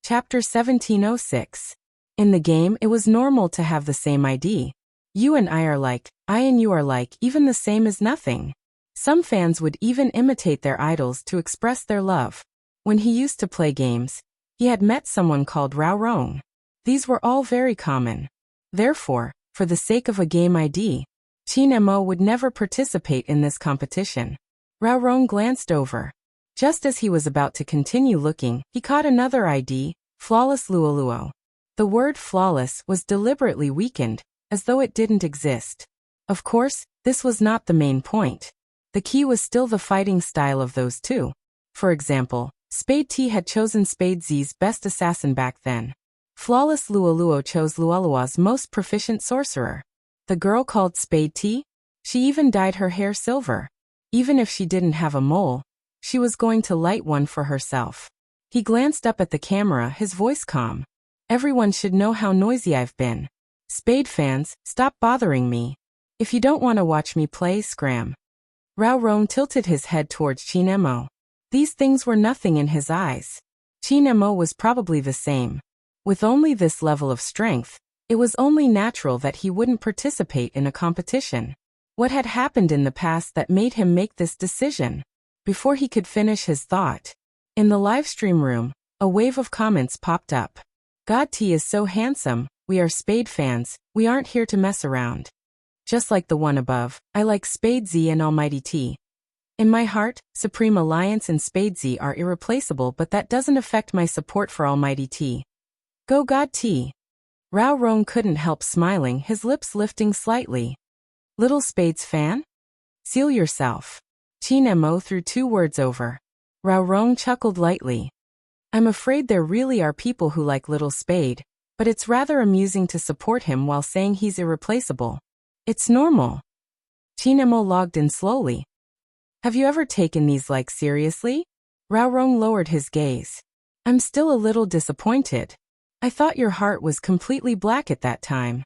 Chapter 1706. In the game, it was normal to have the same ID. You and I are like, I and you are like, even the same is nothing. Some fans would even imitate their idols to express their love. When he used to play games, he had met someone called Rao Rong. These were all very common. Therefore, for the sake of a game ID, Chin Mo would never participate in this competition. Rao Rong glanced over. Just as he was about to continue looking, he caught another ID, Flawless Luoluo. The word flawless was deliberately weakened, as though it didn't exist. Of course, this was not the main point. The key was still the fighting style of those two. For example, Spade T had chosen Spade Z's best assassin back then. Flawless Luoluo chose Luoluo's most proficient sorcerer. The girl called Spade T? She even dyed her hair silver. Even if she didn't have a mole, she was going to light one for herself. He glanced up at the camera, his voice calm. Everyone should know how noisy I've been. Spade fans, stop bothering me. If you don't want to watch me play, scram. Rao Rong tilted his head towards Chin Mo. These things were nothing in his eyes. Chin Mo was probably the same. With only this level of strength, it was only natural that he wouldn't participate in a competition. What had happened in the past that made him make this decision? Before he could finish his thought, in the livestream room, a wave of comments popped up. God T is so handsome, we are Spade fans, we aren't here to mess around. Just like the one above, I like Spade Z and Almighty T. In my heart, Supreme Alliance and Spade Z are irreplaceable, but that doesn't affect my support for Almighty T. Go God T. Rao Rong couldn't help smiling, his lips lifting slightly. Little Spade's fan? Seal yourself. Chin Mo threw two words over. Rao Rong chuckled lightly. I'm afraid there really are people who like Little Spade, but it's rather amusing to support him while saying he's irreplaceable. It's normal. Chin Mo logged in slowly. Have you ever taken these likes seriously? Rao Rong lowered his gaze. I'm still a little disappointed. I thought your heart was completely black at that time.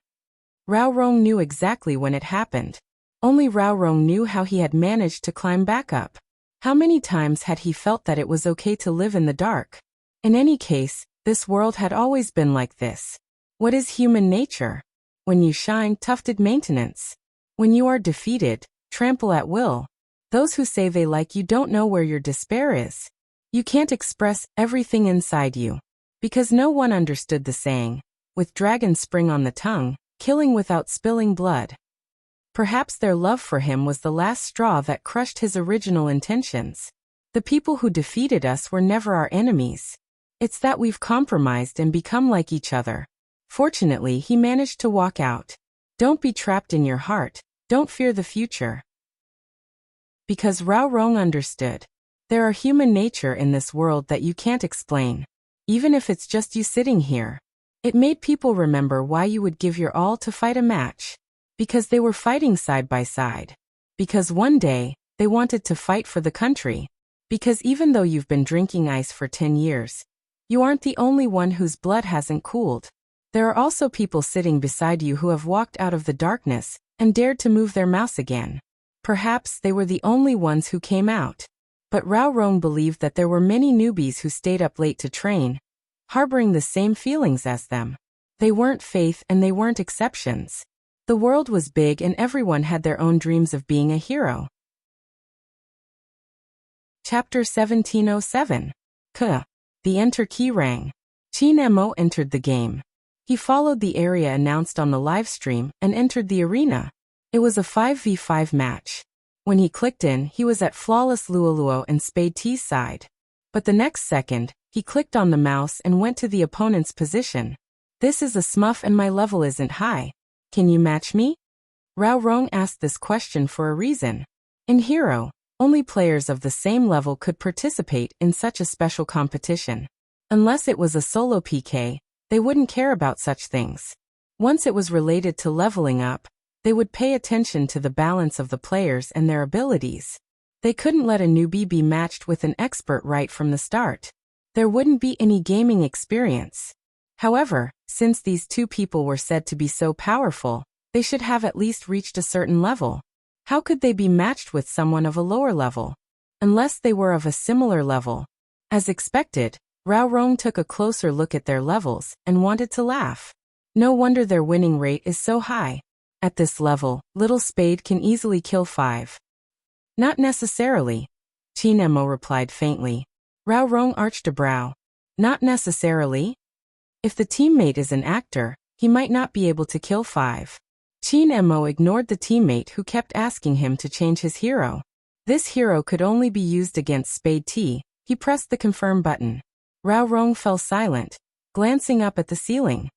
Rao Rong knew exactly when it happened. Only Rao Rong knew how he had managed to climb back up. How many times had he felt that it was okay to live in the dark? In any case, this world had always been like this. What is human nature? When you shine, tufted maintenance. When you are defeated, trample at will. Those who say they like you don't know where your despair is. You can't express everything inside you. Because no one understood the saying, with dragon spring on the tongue, killing without spilling blood. Perhaps their love for him was the last straw that crushed his original intentions. The people who defeated us were never our enemies. It's that we've compromised and become like each other. Fortunately, he managed to walk out. Don't be trapped in your heart. Don't fear the future. Because Rao Rong understood. There are human nature in this world that you can't explain. Even if it's just you sitting here. It made people remember why you would give your all to fight a match. Because they were fighting side by side. Because one day, they wanted to fight for the country. Because even though you've been drinking ice for 10 years, you aren't the only one whose blood hasn't cooled. There are also people sitting beside you who have walked out of the darkness and dared to move their mouse again. Perhaps they were the only ones who came out. But Rao Rong believed that there were many newbies who stayed up late to train, harboring the same feelings as them. They weren't faith and they weren't exceptions. The world was big and everyone had their own dreams of being a hero. Chapter 1707. The enter key rang. Chin Mo entered the game. He followed the area announced on the live stream and entered the arena. It was a 5v5 match. When he clicked in, he was at Flawless Luoluo and Spade T's side. But the next second, he clicked on the mouse and went to the opponent's position. This is a smurf and my level isn't high. Can you match me? Rao Rong asked this question for a reason. In Hero, only players of the same level could participate in such a special competition. Unless it was a solo PK, they wouldn't care about such things. Once it was related to leveling up, they would pay attention to the balance of the players and their abilities. They couldn't let a newbie be matched with an expert right from the start. There wouldn't be any gaming experience. However, since these two people were said to be so powerful, they should have at least reached a certain level. How could they be matched with someone of a lower level? Unless they were of a similar level. As expected, Rao Rong took a closer look at their levels and wanted to laugh. No wonder their winning rate is so high. At this level, Little Spade can easily kill 5. Not necessarily. Qin Mo replied faintly. Rao Rong arched a brow. Not necessarily? If the teammate is an actor, he might not be able to kill 5. Qin Mo ignored the teammate who kept asking him to change his hero. This hero could only be used against Spade T. He pressed the confirm button. Rao Rong fell silent, glancing up at the ceiling.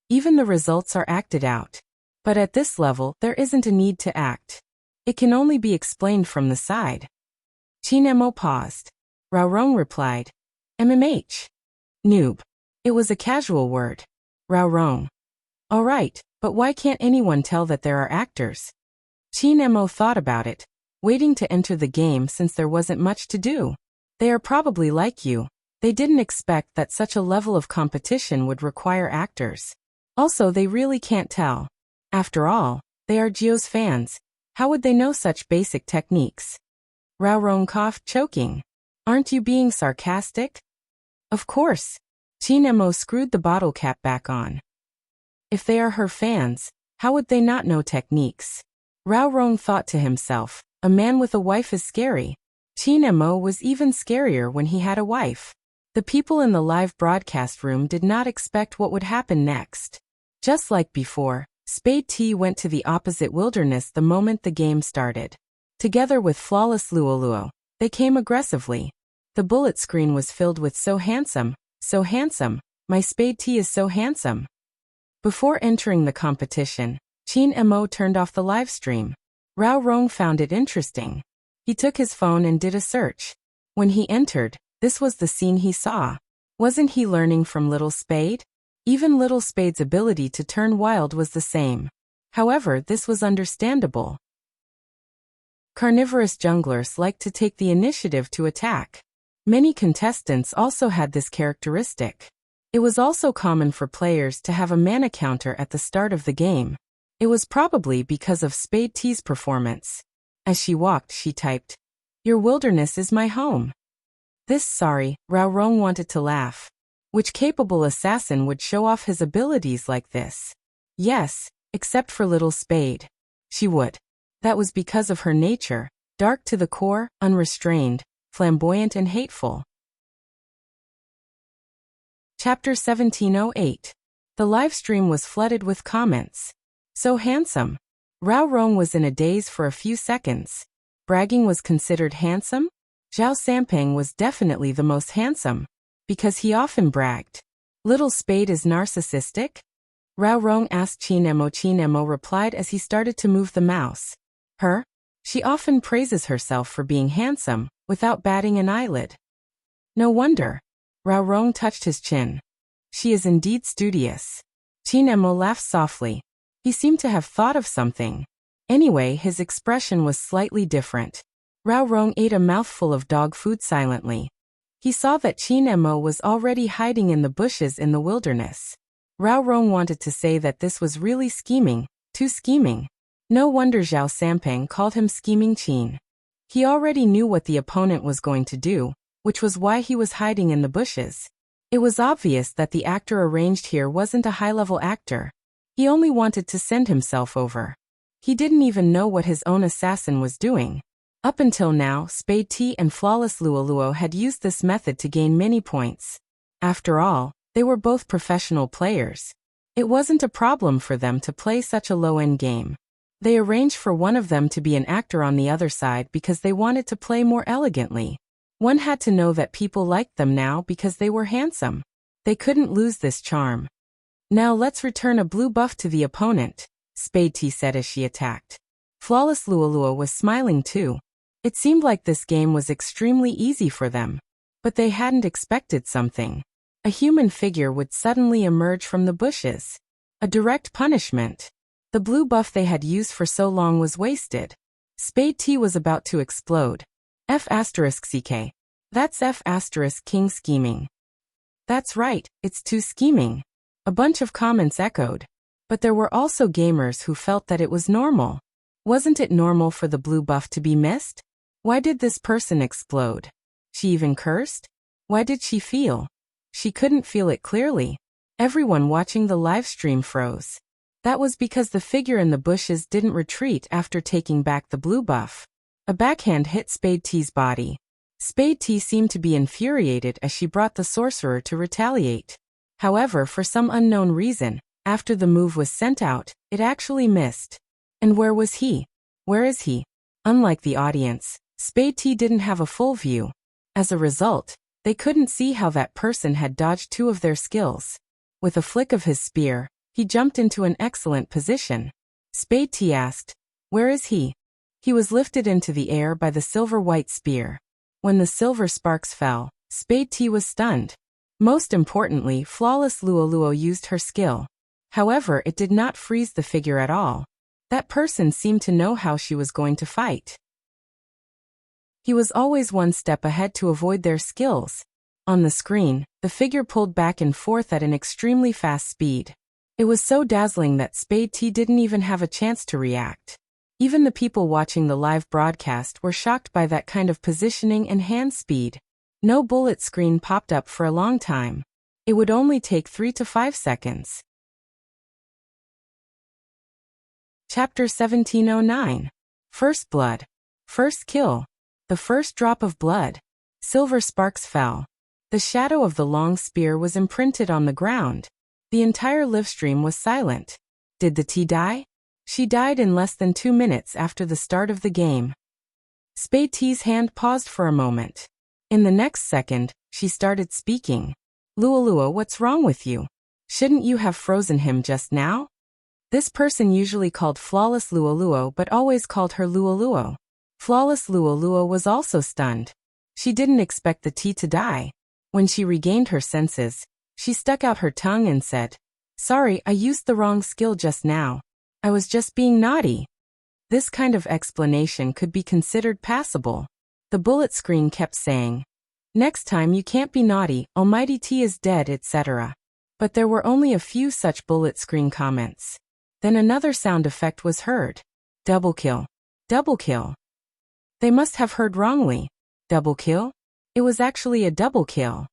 Even the results are acted out. But at this level, there isn't a need to act. It can only be explained from the side. Qin Mo paused. Rao Rong replied. MMH. Noob. It was a casual word. Rao Rong. All right, but why can't anyone tell that there are actors? Qin Mo thought about it, waiting to enter the game since there wasn't much to do. They are probably like you. They didn't expect that such a level of competition would require actors. Also, they really can't tell. After all, they are Gio's fans. How would they know such basic techniques? Rao Rong coughed, choking. Aren't you being sarcastic? Of course. Qin Mo screwed the bottle cap back on. If they are her fans, how would they not know techniques? Rao Rong thought to himself, a man with a wife is scary. Qin Mo was even scarier when he had a wife. The people in the live broadcast room did not expect what would happen next. Just like before, Spade T went to the opposite wilderness the moment the game started. Together with flawless Luoluo, they came aggressively. The bullet screen was filled with so handsome, my Spade T is so handsome. Before entering the competition, Qin Mo turned off the live stream. Rao Rong found it interesting. He took his phone and did a search. When he entered, this was the scene he saw. Wasn't he learning from Little Spade? Even Little Spade's ability to turn wild was the same. However, this was understandable. Carnivorous junglers like to take the initiative to attack. Many contestants also had this characteristic. It was also common for players to have a mana counter at the start of the game. It was probably because of Spade T's performance. As she walked, she typed, "Your wilderness is my home." Rao Rong wanted to laugh. Which capable assassin would show off his abilities like this? Yes, except for Little Spade. She would. That was because of her nature, dark to the core, unrestrained, flamboyant and hateful. Chapter 1708. The live stream was flooded with comments. So handsome. Rao Rong was in a daze for a few seconds. Bragging was considered handsome? Zhao Sampeng was definitely the most handsome. Because he often bragged. Little Spade is narcissistic? Rao Rong asked Qin Mo. Qin Mo replied as he started to move the mouse. Her? She often praises herself for being handsome, without batting an eyelid. No wonder. Rao Rong touched his chin. She is indeed studious. Qin Mo laughed softly. He seemed to have thought of something. Anyway, his expression was slightly different. Rao Rong ate a mouthful of dog food silently. He saw that Qin Mo was already hiding in the bushes in the wilderness. Rao Rong wanted to say that this was really scheming, too scheming. No wonder Zhao Sampeng called him Scheming Qin. He already knew what the opponent was going to do, which was why he was hiding in the bushes. It was obvious that the actor arranged here wasn't a high-level actor. He only wanted to send himself over. He didn't even know what his own assassin was doing. Up until now, Spade T and Flawless Luoluo had used this method to gain many points. After all, they were both professional players. It wasn't a problem for them to play such a low-end game. They arranged for one of them to be an actor on the other side because they wanted to play more elegantly. One had to know that people liked them now because they were handsome. They couldn't lose this charm. Now let's return a blue buff to the opponent, Spade T said as she attacked. Flawless Luoluo was smiling too. It seemed like this game was extremely easy for them. But they hadn't expected something. A human figure would suddenly emerge from the bushes. A direct punishment. The blue buff they had used for so long was wasted. Spade T was about to explode. F*CK. That's F*King scheming. That's right, it's too scheming. A bunch of comments echoed. But there were also gamers who felt that it was normal. Wasn't it normal for the blue buff to be missed? Why did this person explode? She even cursed? Why did she feel? She couldn't feel it clearly. Everyone watching the live stream froze. That was because the figure in the bushes didn't retreat after taking back the blue buff. A backhand hit Spade T's body. Spade T seemed to be infuriated as she brought the sorcerer to retaliate. However, for some unknown reason, after the move was sent out, it actually missed. And where was he? Where is he? Unlike the audience, Spade T didn't have a full view. As a result, they couldn't see how that person had dodged two of their skills. With a flick of his spear, he jumped into an excellent position. Spade T asked, "Where is he?" He was lifted into the air by the silver-white spear. When the silver sparks fell, Spade T was stunned. Most importantly, Flawless Luoluo used her skill. However, it did not freeze the figure at all. That person seemed to know how she was going to fight. He was always one step ahead to avoid their skills. On the screen, the figure pulled back and forth at an extremely fast speed. It was so dazzling that Spade T didn't even have a chance to react. Even the people watching the live broadcast were shocked by that kind of positioning and hand speed. No bullet screen popped up for a long time. It would only take 3 to 5 seconds. Chapter 1709. First Blood. First Kill. The first drop of blood. Silver sparks fell. The shadow of the long spear was imprinted on the ground. The entire livestream was silent. Did the T die? She died in less than 2 minutes after the start of the game. Spade T's hand paused for a moment. In the next second, she started speaking. "Luoluo, what's wrong with you? Shouldn't you have frozen him just now?" This person usually called Flawless Luoluo but always called her Luoluo. Flawless Luoluo was also stunned. She didn't expect the T to die. When she regained her senses, she stuck out her tongue and said, "Sorry, I used the wrong skill just now. I was just being naughty." This kind of explanation could be considered passable. The bullet screen kept saying, "Next time you can't be naughty, Almighty T is dead, etc." But there were only a few such bullet screen comments. Then another sound effect was heard. Double kill. Double kill. They must have heard wrongly. Double kill? It was actually a double kill.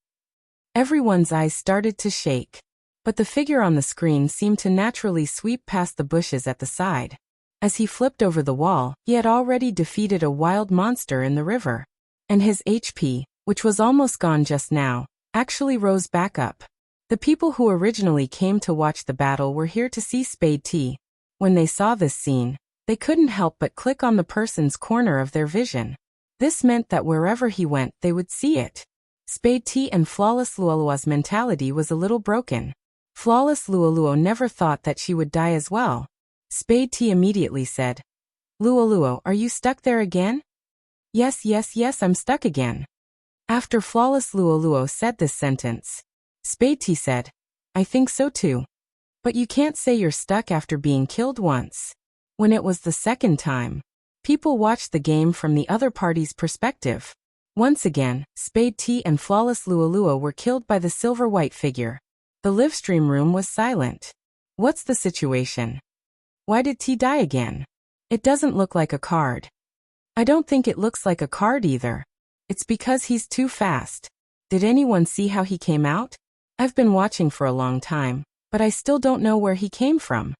Everyone's eyes started to shake. But the figure on the screen seemed to naturally sweep past the bushes at the side. As he flipped over the wall, he had already defeated a wild monster in the river. And his HP, which was almost gone just now, actually rose back up. The people who originally came to watch the battle were here to see Spade T. When they saw this scene, they couldn't help but click on the person's corner of their vision. This meant that wherever he went, they would see it. Spade T and Flawless Luoluo's mentality was a little broken. Flawless Luoluo never thought that she would die as well. Spade T immediately said, "Luoluo, are you stuck there again?" Yes, I'm stuck again." After Flawless Luoluo said this sentence, Spade T said, "I think so too. But you can't say you're stuck after being killed once." When it was the second time, people watched the game from the other party's perspective. Once again, Spade T and Flawless Luoluo were killed by the silver-white figure. The livestream room was silent. What's the situation? Why did T die again? It doesn't look like a card. I don't think it looks like a card either. It's because he's too fast. Did anyone see how he came out? I've been watching for a long time, but I still don't know where he came from.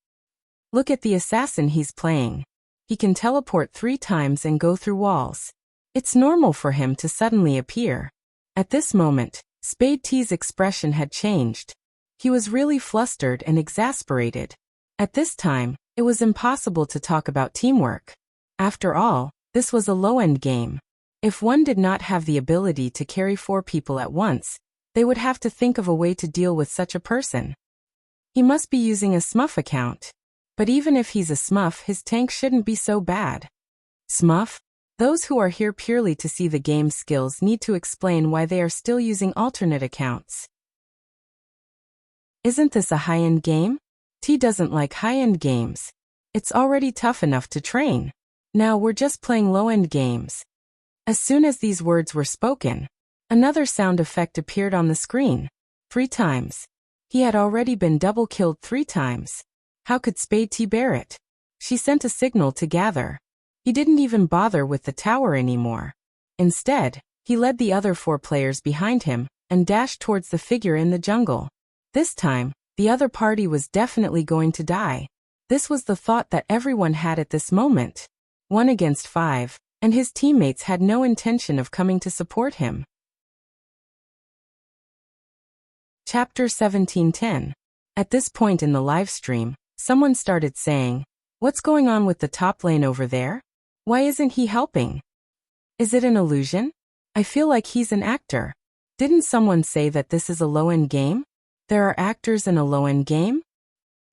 Look at the assassin he's playing. He can teleport 3 times and go through walls. It's normal for him to suddenly appear. At this moment, Spade T's expression had changed. He was really flustered and exasperated. At this time, it was impossible to talk about teamwork. After all, this was a low-end game. If one did not have the ability to carry 4 people at once, they would have to think of a way to deal with such a person. He must be using a Smurf account. But even if he's a Smurf, his tank shouldn't be so bad. Smurf? Those who are here purely to see the game's skills need to explain why they are still using alternate accounts. Isn't this a high-end game? T doesn't like high-end games. It's already tough enough to train. Now we're just playing low-end games. As soon as these words were spoken, another sound effect appeared on the screen. 3 times. He had already been double-killed 3 times. How could Spade T bear it? She sent a signal to gather. He didn't even bother with the tower anymore. Instead, he led the other 4 players behind him, and dashed towards the figure in the jungle. This time, the other party was definitely going to die. This was the thought that everyone had at this moment. 1 against 5, and his teammates had no intention of coming to support him. Chapter 17:10. At this point in the live stream, someone started saying, "What's going on with the top lane over there? Why isn't he helping? Is it an illusion? I feel like he's an actor. Didn't someone say that this is a low-end game? There are actors in a low-end game?"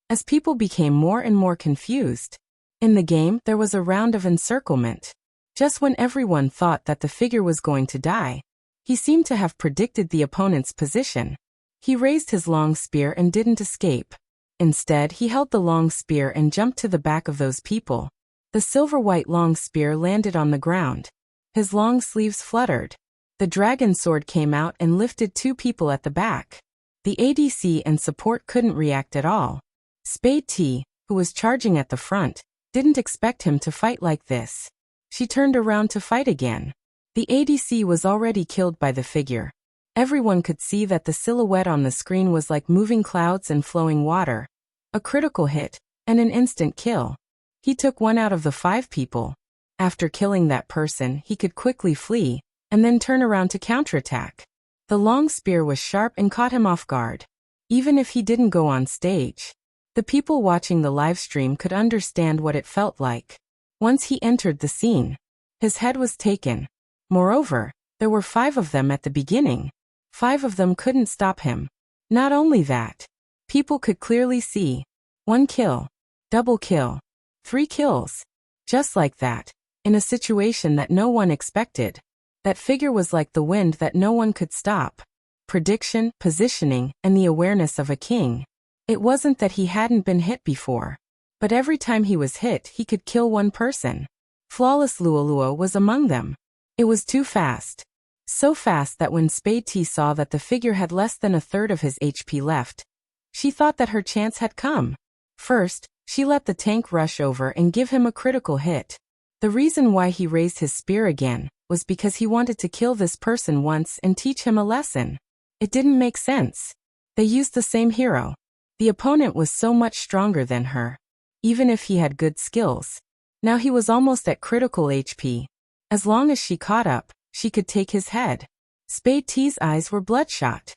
As people became more and more confused. In the game, there was a round of encirclement. Just when everyone thought that the figure was going to die, he seemed to have predicted the opponent's position. He raised his long spear and didn't escape. Instead, he held the long spear and jumped to the back of those people. The silver-white long spear landed on the ground. His long sleeves fluttered. The dragon sword came out and lifted 2 people at the back. The ADC and support couldn't react at all. Spade T, who was charging at the front, didn't expect him to fight like this. She turned around to fight again. The ADC was already killed by the figure. Everyone could see that the silhouette on the screen was like moving clouds and flowing water. A critical hit, and an instant kill. He took 1 out of the 5 people. After killing that person, he could quickly flee, and then turn around to counterattack. The long spear was sharp and caught him off guard. Even if he didn't go on stage, the people watching the live stream could understand what it felt like. Once he entered the scene, his head was taken. Moreover, there were 5 of them at the beginning. 5 of them couldn't stop him. Not only that, people could clearly see 1 kill, double kill, 3 kills. Just like that, in a situation that no one expected. That figure was like the wind that no one could stop. Prediction, positioning, and the awareness of a king. It wasn't that he hadn't been hit before, but every time he was hit, he could kill 1 person. Flawless Luolua was among them. It was too fast. So fast that when Spade T saw that the figure had less than a third of his HP left, she thought that her chance had come. First, she let the tank rush over and give him a critical hit. The reason why he raised his spear again was because he wanted to kill this person once and teach him a lesson. It didn't make sense. They used the same hero. The opponent was so much stronger than her, even if he had good skills. Now he was almost at critical HP. As long as she caught up, she could take his head. Spade T's eyes were bloodshot.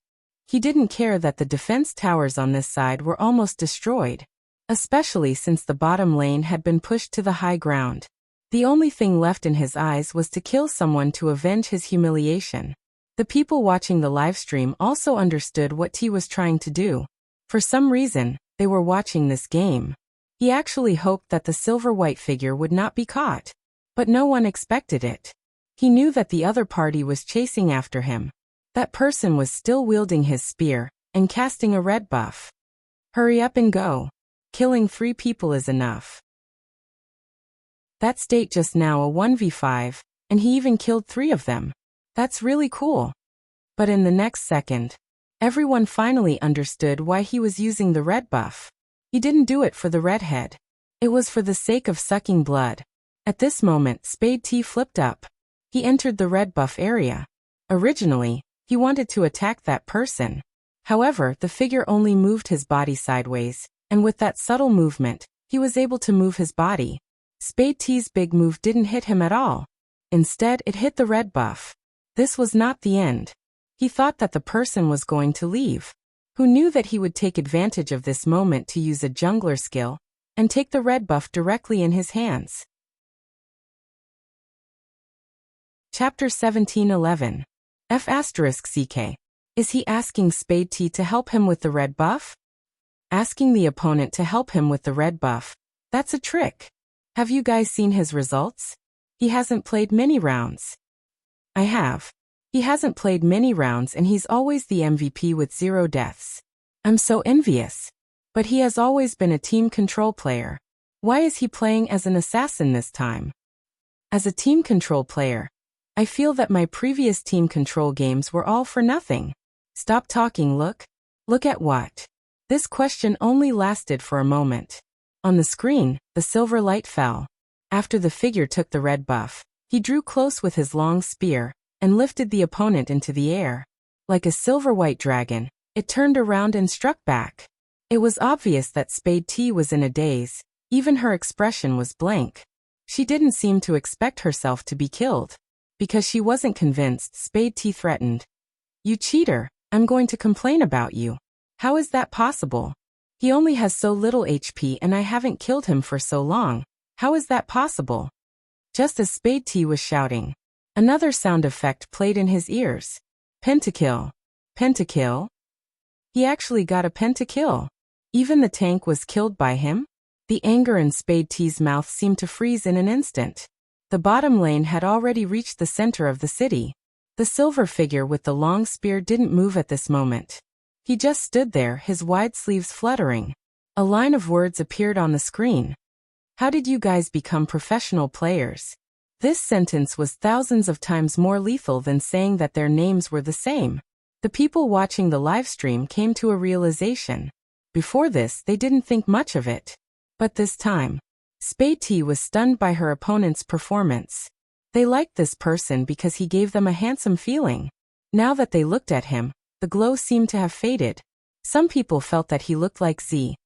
He didn't care that the defense towers on this side were almost destroyed, especially since the bottom lane had been pushed to the high ground. The only thing left in his eyes was to kill someone to avenge his humiliation. The people watching the livestream also understood what T was trying to do. For some reason, they were watching this game. He actually hoped that the silver-white figure would not be caught. But no one expected it. He knew that the other party was chasing after him. That person was still wielding his spear and casting a red buff. Hurry up and go. Killing 3 people is enough. That state just now a 1v5, and he even killed 3 of them. That's really cool. But in the next second, everyone finally understood why he was using the red buff. He didn't do it for the redhead. It was for the sake of sucking blood. At this moment, Spade T flipped up. He entered the red buff area. Originally, he wanted to attack that person. However, the figure only moved his body sideways, and with that subtle movement, he was able to move his body. Spade T's big move didn't hit him at all. Instead, it hit the red buff. This was not the end. He thought that the person was going to leave. Who knew that he would take advantage of this moment to use a jungler skill and take the red buff directly in his hands. Chapter 17:11. F***CK. Is he asking Spade T to help him with the red buff? Asking the opponent to help him with the red buff. That's a trick. Have you guys seen his results? He hasn't played many rounds. I have. He hasn't played many rounds and he's always the MVP with 0 deaths. I'm so envious. But he has always been a team control player. Why is he playing as an assassin this time? As a team control player, I feel that my previous team control games were all for nothing. Stop talking, look. Look at what? This question only lasted for a moment. On the screen, the silver light fell. After the figure took the red buff, he drew close with his long spear and lifted the opponent into the air. Like a silver-white dragon, it turned around and struck back. It was obvious that Spade T was in a daze. Even her expression was blank. She didn't seem to expect herself to be killed. Because she wasn't convinced, Spade T threatened. "You cheater, I'm going to complain about you." "How is that possible? He only has so little HP and I haven't killed him for so long. How is that possible?" Just as Spade T was shouting, another sound effect played in his ears. Pentakill. Pentakill? He actually got a pentakill. Even the tank was killed by him? The anger in Spade T's mouth seemed to freeze in an instant. The bottom lane had already reached the center of the city. The silver figure with the long spear didn't move at this moment. He just stood there, his wide sleeves fluttering. A line of words appeared on the screen. "How did you guys become professional players?" This sentence was thousands of times more lethal than saying that their names were the same. The people watching the livestream came to a realization. Before this, they didn't think much of it. But this time, Spade T was stunned by her opponent's performance. They liked this person because he gave them a handsome feeling. Now that they looked at him, the glow seemed to have faded. Some people felt that he looked like Z.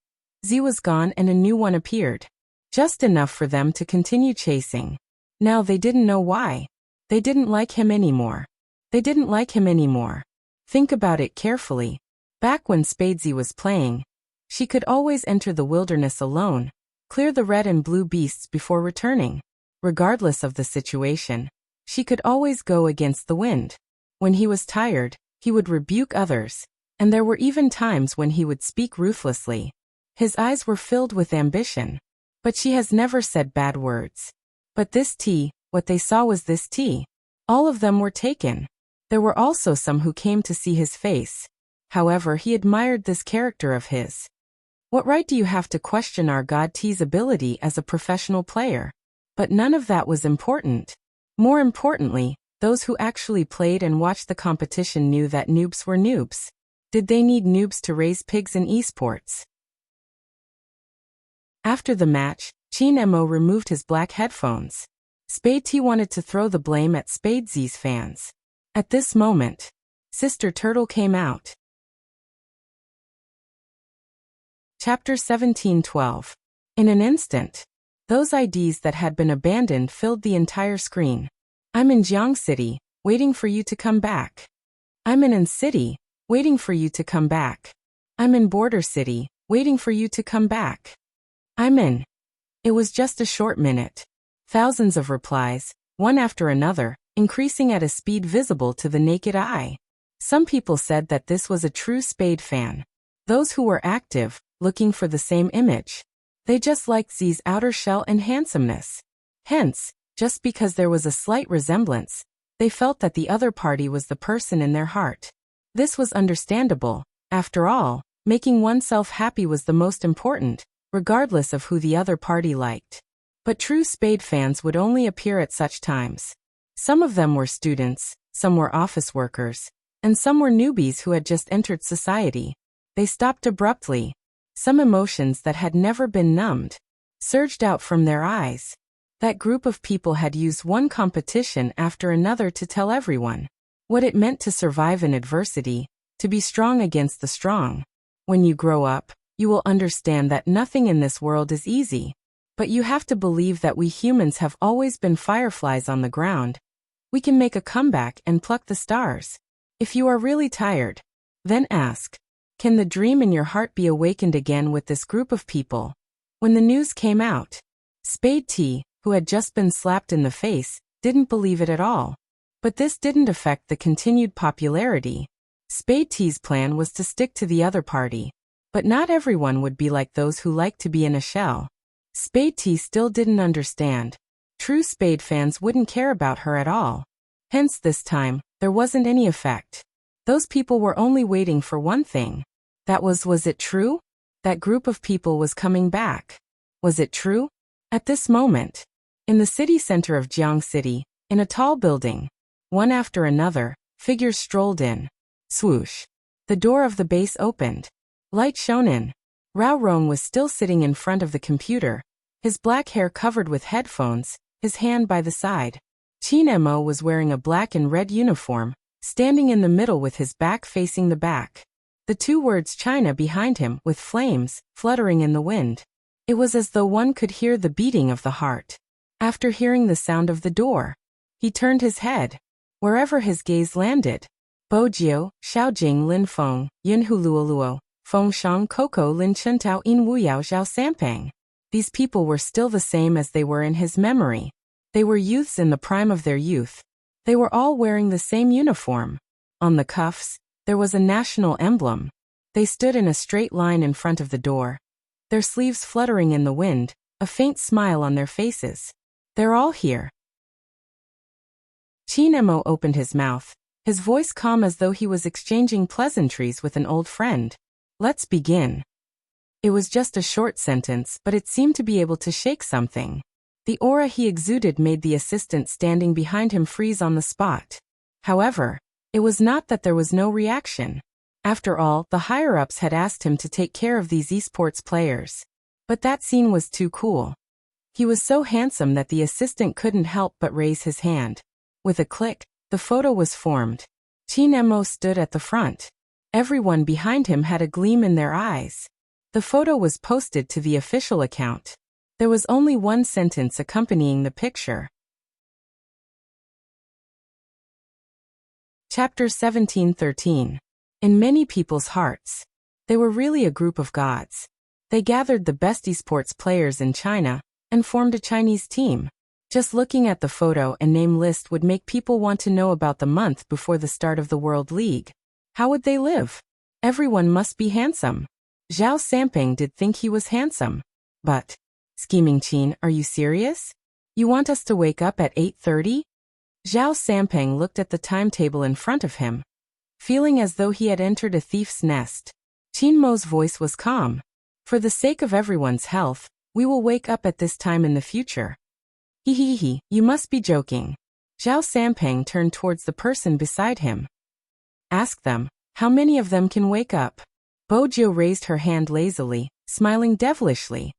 Z was gone and a new one appeared. Just enough for them to continue chasing. Now they didn't know why. They didn't like him anymore. They didn't like him anymore. Think about it carefully. Back when Spadesy was playing, she could always enter the wilderness alone, clear the red and blue beasts before returning. Regardless of the situation, she could always go against the wind. When he was tired, he would rebuke others, and there were even times when he would speak ruthlessly. His eyes were filled with ambition. But she has never said bad words. But this tea, what they saw was this tea. All of them were taken. There were also some who came to see his face. However, he admired this character of his. What right do you have to question our God T's ability as a professional player? But none of that was important. More importantly, those who actually played and watched the competition knew that noobs were noobs. Did they need noobs to raise pigs in esports? After the match, Chin Mo removed his black headphones. Spade T wanted to throw the blame at Spadesy's fans. At this moment, Sister Turtle came out. Chapter 17:12. In an instant, those IDs that had been abandoned filled the entire screen. "I'm in Jiang City, waiting for you to come back. I'm in An City, waiting for you to come back. I'm in Border City, waiting for you to come back. I'm in." It was just a short minute. Thousands of replies, one after another, increasing at a speed visible to the naked eye. Some people said that this was a true Spade fan. Those who were active, looking for the same image. They just liked Z's outer shell and handsomeness. Hence, just because there was a slight resemblance, they felt that the other party was the person in their heart. This was understandable. After all, making oneself happy was the most important, regardless of who the other party liked. But true Spade fans would only appear at such times. Some of them were students, some were office workers, and some were newbies who had just entered society. They stopped abruptly. Some emotions that had never been numbed surged out from their eyes. That group of people had used one competition after another to tell everyone what it meant to survive in adversity, to be strong against the strong. When you grow up, you will understand that nothing in this world is easy. But you have to believe that we humans have always been fireflies on the ground. We can make a comeback and pluck the stars. If you are really tired, then ask, can the dream in your heart be awakened again with this group of people? When the news came out, Spade T, who had just been slapped in the face, didn't believe it at all. But this didn't affect the continued popularity. Spade T's plan was to stick to the other party. But not everyone would be like those who like to be in a shell. Spade T still didn't understand. True Spade fans wouldn't care about her at all. Hence this time, there wasn't any effect. Those people were only waiting for one thing. That was it true? That group of people was coming back. Was it true? At this moment, in the city center of Jiang City, in a tall building, one after another, figures strolled in. Swoosh. The door of the base opened. Light shone in. Rao Rong was still sitting in front of the computer, his black hair covered with headphones, his hand by the side. Chin Mo was wearing a black and red uniform, standing in the middle with his back facing the back. The two words China behind him with flames fluttering in the wind. It was as though one could hear the beating of the heart. After hearing the sound of the door, he turned his head. Wherever his gaze landed, Bojiu, Xiaojing Lin Feng, Yunhu Luoluo, Feng Shang Coco Lin Chentao In Wuyao Zhao Sampang. These people were still the same as they were in his memory. They were youths in the prime of their youth. They were all wearing the same uniform. On the cuffs, there was a national emblem. They stood in a straight line in front of the door, their sleeves fluttering in the wind, a faint smile on their faces. They're all here. Qin Emo opened his mouth, his voice calm as though he was exchanging pleasantries with an old friend. Let's begin. It was just a short sentence, but it seemed to be able to shake something. The aura he exuded made the assistant standing behind him freeze on the spot. However, it was not that there was no reaction. After all, the higher-ups had asked him to take care of these esports players. But that scene was too cool. He was so handsome that the assistant couldn't help but raise his hand. With a click, the photo was formed. Qin Emo stood at the front. Everyone behind him had a gleam in their eyes. The photo was posted to the official account. There was only one sentence accompanying the picture. Chapter 17:13. In many people's hearts. They were really a group of gods. They gathered the best esports players in China and formed a Chinese team. Just looking at the photo and name list would make people want to know about the month before the start of the World League. How would they live? Everyone must be handsome. Zhao Samping did think he was handsome. But, scheming Qin, are you serious? You want us to wake up at 8:30? Zhao Samping looked at the timetable in front of him, feeling as though he had entered a thief's nest. Qin Mo's voice was calm. For the sake of everyone's health, we will wake up at this time in the future. Hee, you must be joking. Zhao Samping turned towards the person beside him. Ask them, how many of them can wake up? Bojiu raised her hand lazily, smiling devilishly.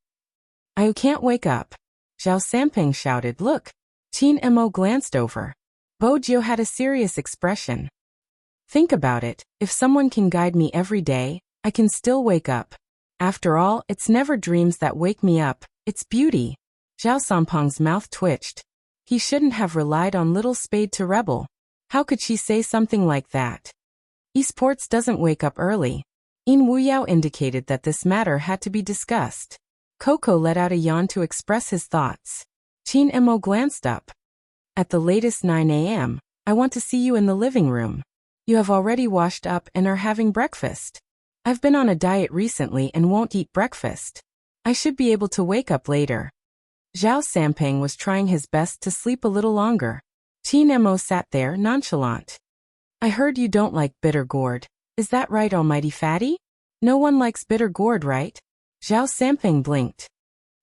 I can't wake up. Zhao Samping shouted, look. Qin Emo glanced over. Bojiu had a serious expression. Think about it, if someone can guide me every day, I can still wake up. After all, it's never dreams that wake me up, it's beauty. Zhao Sampang's mouth twitched. He shouldn't have relied on little Spade to rebel. How could she say something like that? Esports doesn't wake up early. In Wuyao indicated that this matter had to be discussed. Coco let out a yawn to express his thoughts. Qin Emo glanced up. At the latest 9 a.m., I want to see you in the living room. You have already washed up and are having breakfast. I've been on a diet recently and won't eat breakfast. I should be able to wake up later. Zhao Samping was trying his best to sleep a little longer. Qin Emo sat there nonchalant. I heard you don't like bitter gourd. Is that right, almighty fatty? No one likes bitter gourd, right? Zhao Samping blinked.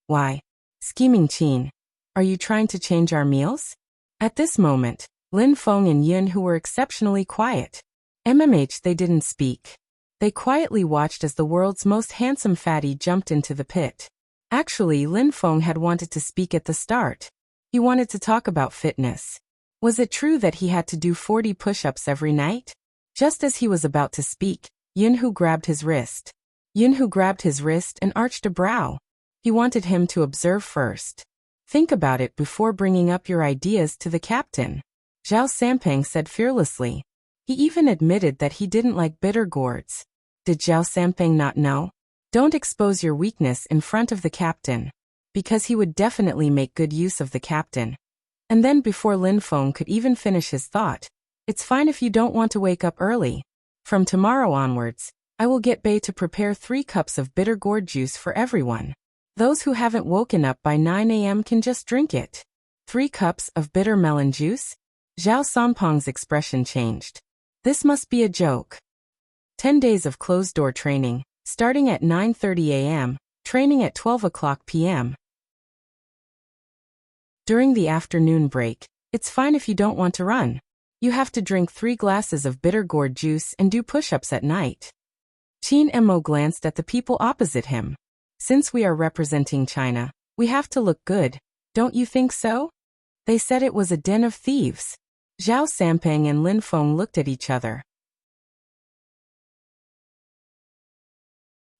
Why? Scheming Qin. Are you trying to change our meals? At this moment, Lin Feng and Yun, who were exceptionally quiet. They didn't speak. They quietly watched as the world's most handsome fatty jumped into the pit. Actually, Lin Feng had wanted to speak at the start. He wanted to talk about fitness. Was it true that he had to do 40 push-ups every night? Just as he was about to speak, Yunhu grabbed his wrist. Yunhu grabbed his wrist and arched a brow. He wanted him to observe first. Think about it before bringing up your ideas to the captain. Zhao Samping said fearlessly. He even admitted that he didn't like bitter gourds. Did Zhao Samping not know? Don't expose your weakness in front of the captain. Because he would definitely make good use of the captain. And then before Lin Feng could even finish his thought, it's fine if you don't want to wake up early. From tomorrow onwards, I will get Bei to prepare 3 cups of bitter gourd juice for everyone. Those who haven't woken up by 9 a.m. can just drink it. 3 cups of bitter melon juice? Zhao Sampang's expression changed. This must be a joke. 10 days of closed-door training, starting at 9:30 a.m., training at 12 o'clock p.m. During the afternoon break, it's fine if you don't want to run. You have to drink 3 glasses of bitter gourd juice and do push-ups at night. Qin Emo glanced at the people opposite him. Since we are representing China, we have to look good, don't you think so? They said it was a den of thieves. Zhao Sampang and Lin Feng looked at each other.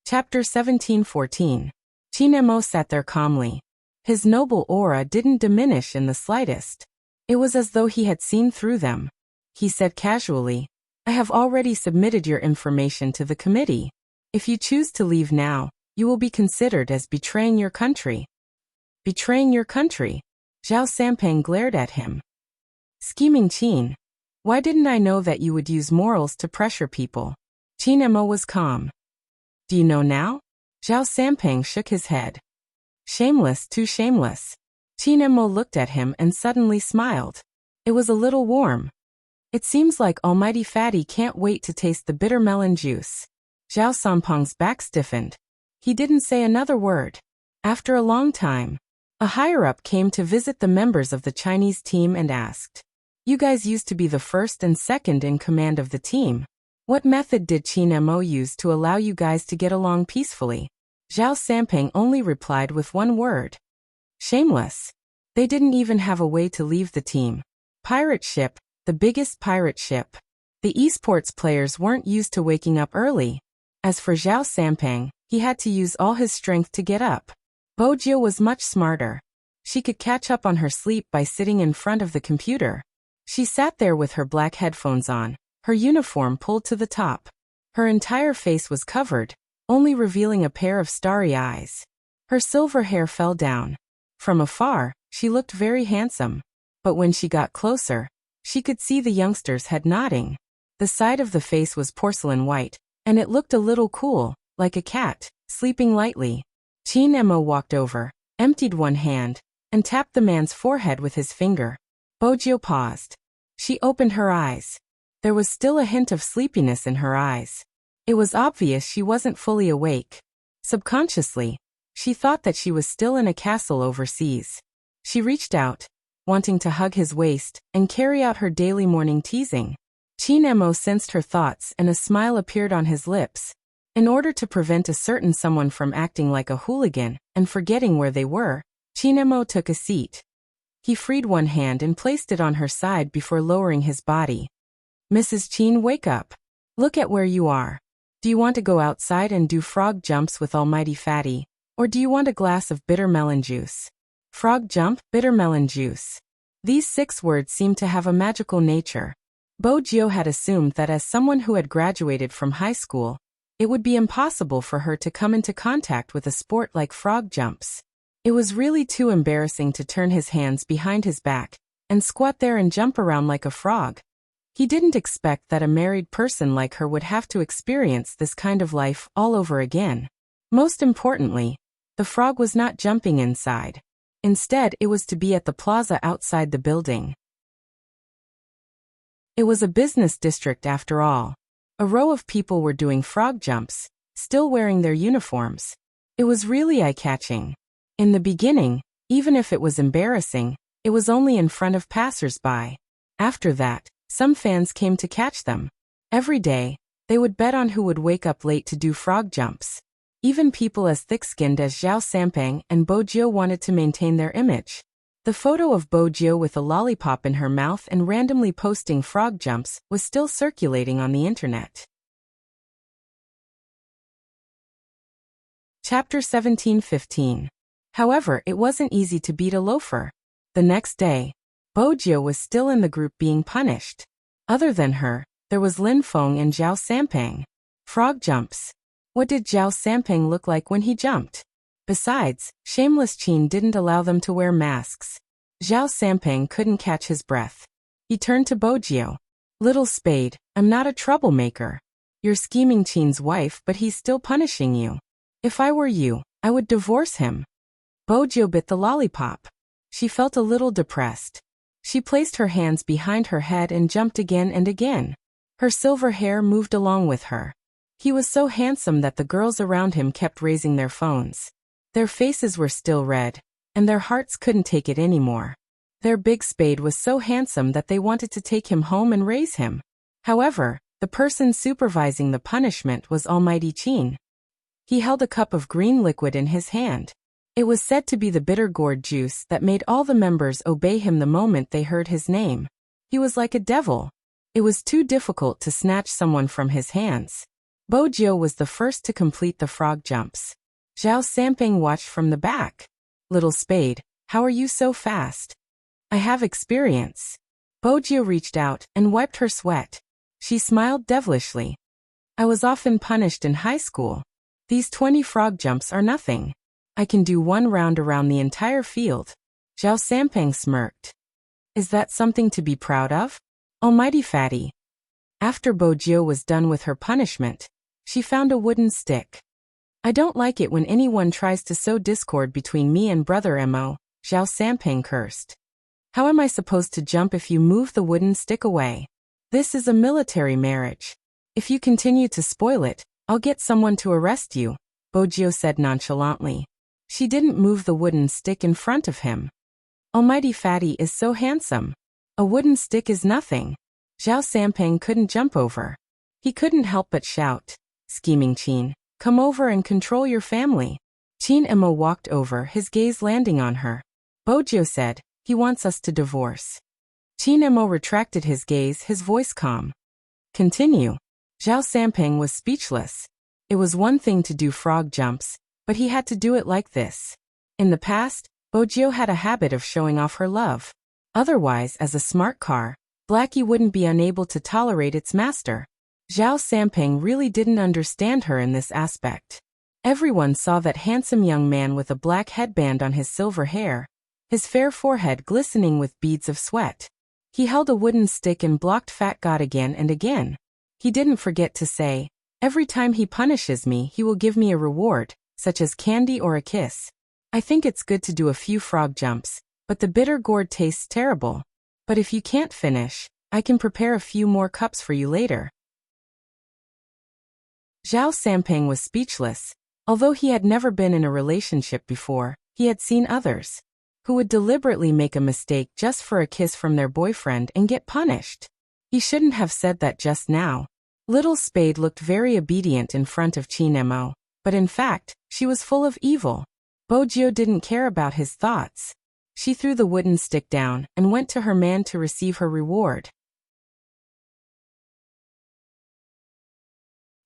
Chapter 17:14. Qin Mo sat there calmly. His noble aura didn't diminish in the slightest. It was as though he had seen through them. He said casually, "I have already submitted your information to the committee. If you choose to leave now, you will be considered as betraying your country." Betraying your country? Zhao Sampang glared at him. Scheming Qin. Why didn't I know that you would use morals to pressure people? Qin Mo was calm. Do you know now? Zhao Sampang shook his head. Shameless, too shameless. Qin Mo looked at him and suddenly smiled. It was a little warm. It seems like Almighty Fatty can't wait to taste the bitter melon juice. Zhao Sampang's back stiffened. He didn't say another word. After a long time, a higher-up came to visit the members of the Chinese team and asked, "You guys used to be the first and second in command of the team. What method did Qin Mo use to allow you guys to get along peacefully?" Zhao Sampang only replied with one word. Shameless. They didn't even have a way to leave the team. Pirate ship, the biggest pirate ship. The esports players weren't used to waking up early. As for Zhao Sampang, he had to use all his strength to get up. Bo Jiu was much smarter. She could catch up on her sleep by sitting in front of the computer. She sat there with her black headphones on, her uniform pulled to the top. Her entire face was covered, only revealing a pair of starry eyes. Her silver hair fell down. From afar, she looked very handsome. But when she got closer, she could see the youngster's head nodding. The side of the face was porcelain white, and it looked a little cool, like a cat, sleeping lightly. Qin Mo walked over, emptied one hand, and tapped the man's forehead with his finger. Bo Jiu paused. She opened her eyes. There was still a hint of sleepiness in her eyes. It was obvious she wasn't fully awake. Subconsciously, she thought that she was still in a castle overseas. She reached out, wanting to hug his waist and carry out her daily morning teasing. Qin Mo sensed her thoughts and a smile appeared on his lips. In order to prevent a certain someone from acting like a hooligan and forgetting where they were, Qin Mo took a seat. He freed one hand and placed it on her side before lowering his body. "Mrs. Qin, wake up. Look at where you are. Do you want to go outside and do frog jumps with Almighty Fatty, or do you want a glass of bitter melon juice?" Frog jump, bitter melon juice. These 6 words seemed to have a magical nature. Bo Jiu had assumed that as someone who had graduated from high school, it would be impossible for her to come into contact with a sport like frog jumps. It was really too embarrassing to turn his hands behind his back and squat there and jump around like a frog. He didn't expect that a married person like her would have to experience this kind of life all over again. Most importantly, the frog was not jumping inside. Instead, it was to be at the plaza outside the building. It was a business district after all. A row of people were doing frog jumps, still wearing their uniforms. It was really eye-catching. In the beginning, even if it was embarrassing, it was only in front of passers-by. After that, some fans came to catch them. Every day, they would bet on who would wake up late to do frog jumps. Even people as thick-skinned as Zhao Sampang and Bo Jiu wanted to maintain their image. The photo of Bo Jiu with a lollipop in her mouth and randomly posting frog jumps was still circulating on the internet. Chapter 17:15. However, it wasn't easy to beat a loafer. The next day, Bo Jiu was still in the group being punished. Other than her, there was Lin Feng and Zhao Sampang. Frog jumps. What did Zhao Sampang look like when he jumped? Besides, Shameless Qin didn't allow them to wear masks. Zhao Sampang couldn't catch his breath. He turned to Bo Jiu. "Little spade, I'm not a troublemaker. You're scheming Qin's wife, but he's still punishing you. If I were you, I would divorce him." Bo Jiu bit the lollipop. She felt a little depressed. She placed her hands behind her head and jumped again and again. Her silver hair moved along with her. He was so handsome that the girls around him kept raising their phones. Their faces were still red, and their hearts couldn't take it anymore. Their big spade was so handsome that they wanted to take him home and raise him. However, the person supervising the punishment was Almighty Qin. He held a cup of green liquid in his hand. It was said to be the bitter gourd juice that made all the members obey him the moment they heard his name. He was like a devil. It was too difficult to snatch someone from his hands. Bojiu was the first to complete the frog jumps. Zhao Samping watched from the back. Little Spade, how are you so fast? I have experience. Bojiu reached out and wiped her sweat. She smiled devilishly. I was often punished in high school. These 20 frog jumps are nothing. I can do one round around the entire field. Zhao Samping smirked. Is that something to be proud of? Almighty fatty. After Bojiu was done with her punishment, she found a wooden stick. I don't like it when anyone tries to sow discord between me and Brother Mo, Zhao Samping cursed. How am I supposed to jump if you move the wooden stick away? This is a military marriage. If you continue to spoil it, I'll get someone to arrest you, Bojiu said nonchalantly. She didn't move the wooden stick in front of him. Almighty fatty is so handsome. A wooden stick is nothing. Zhao Samping couldn't jump over. He couldn't help but shout, scheming Qin, come over and control your family. Qin Emo walked over, his gaze landing on her. Bojiu said, he wants us to divorce. Qin Emo retracted his gaze, his voice calm. Continue. Zhao Samping was speechless. It was one thing to do frog jumps, but he had to do it like this. In the past, Bojiu had a habit of showing off her love. Otherwise, as a smart car, Blackie wouldn't be unable to tolerate its master. Zhao Samping really didn't understand her in this aspect. Everyone saw that handsome young man with a black headband on his silver hair, his fair forehead glistening with beads of sweat. He held a wooden stick and blocked Fat God again and again. He didn't forget to say, every time he punishes me, he will give me a reward, such as candy or a kiss. I think it's good to do a few frog jumps, but the bitter gourd tastes terrible. But if you can't finish, I can prepare a few more cups for you later. Zhao Samping was speechless. Although he had never been in a relationship before, he had seen others who would deliberately make a mistake just for a kiss from their boyfriend and get punished. He shouldn't have said that just now. Little Spade looked very obedient in front of Qin Emo, but in fact, she was full of evil. Bojiu didn't care about his thoughts. She threw the wooden stick down and went to her man to receive her reward.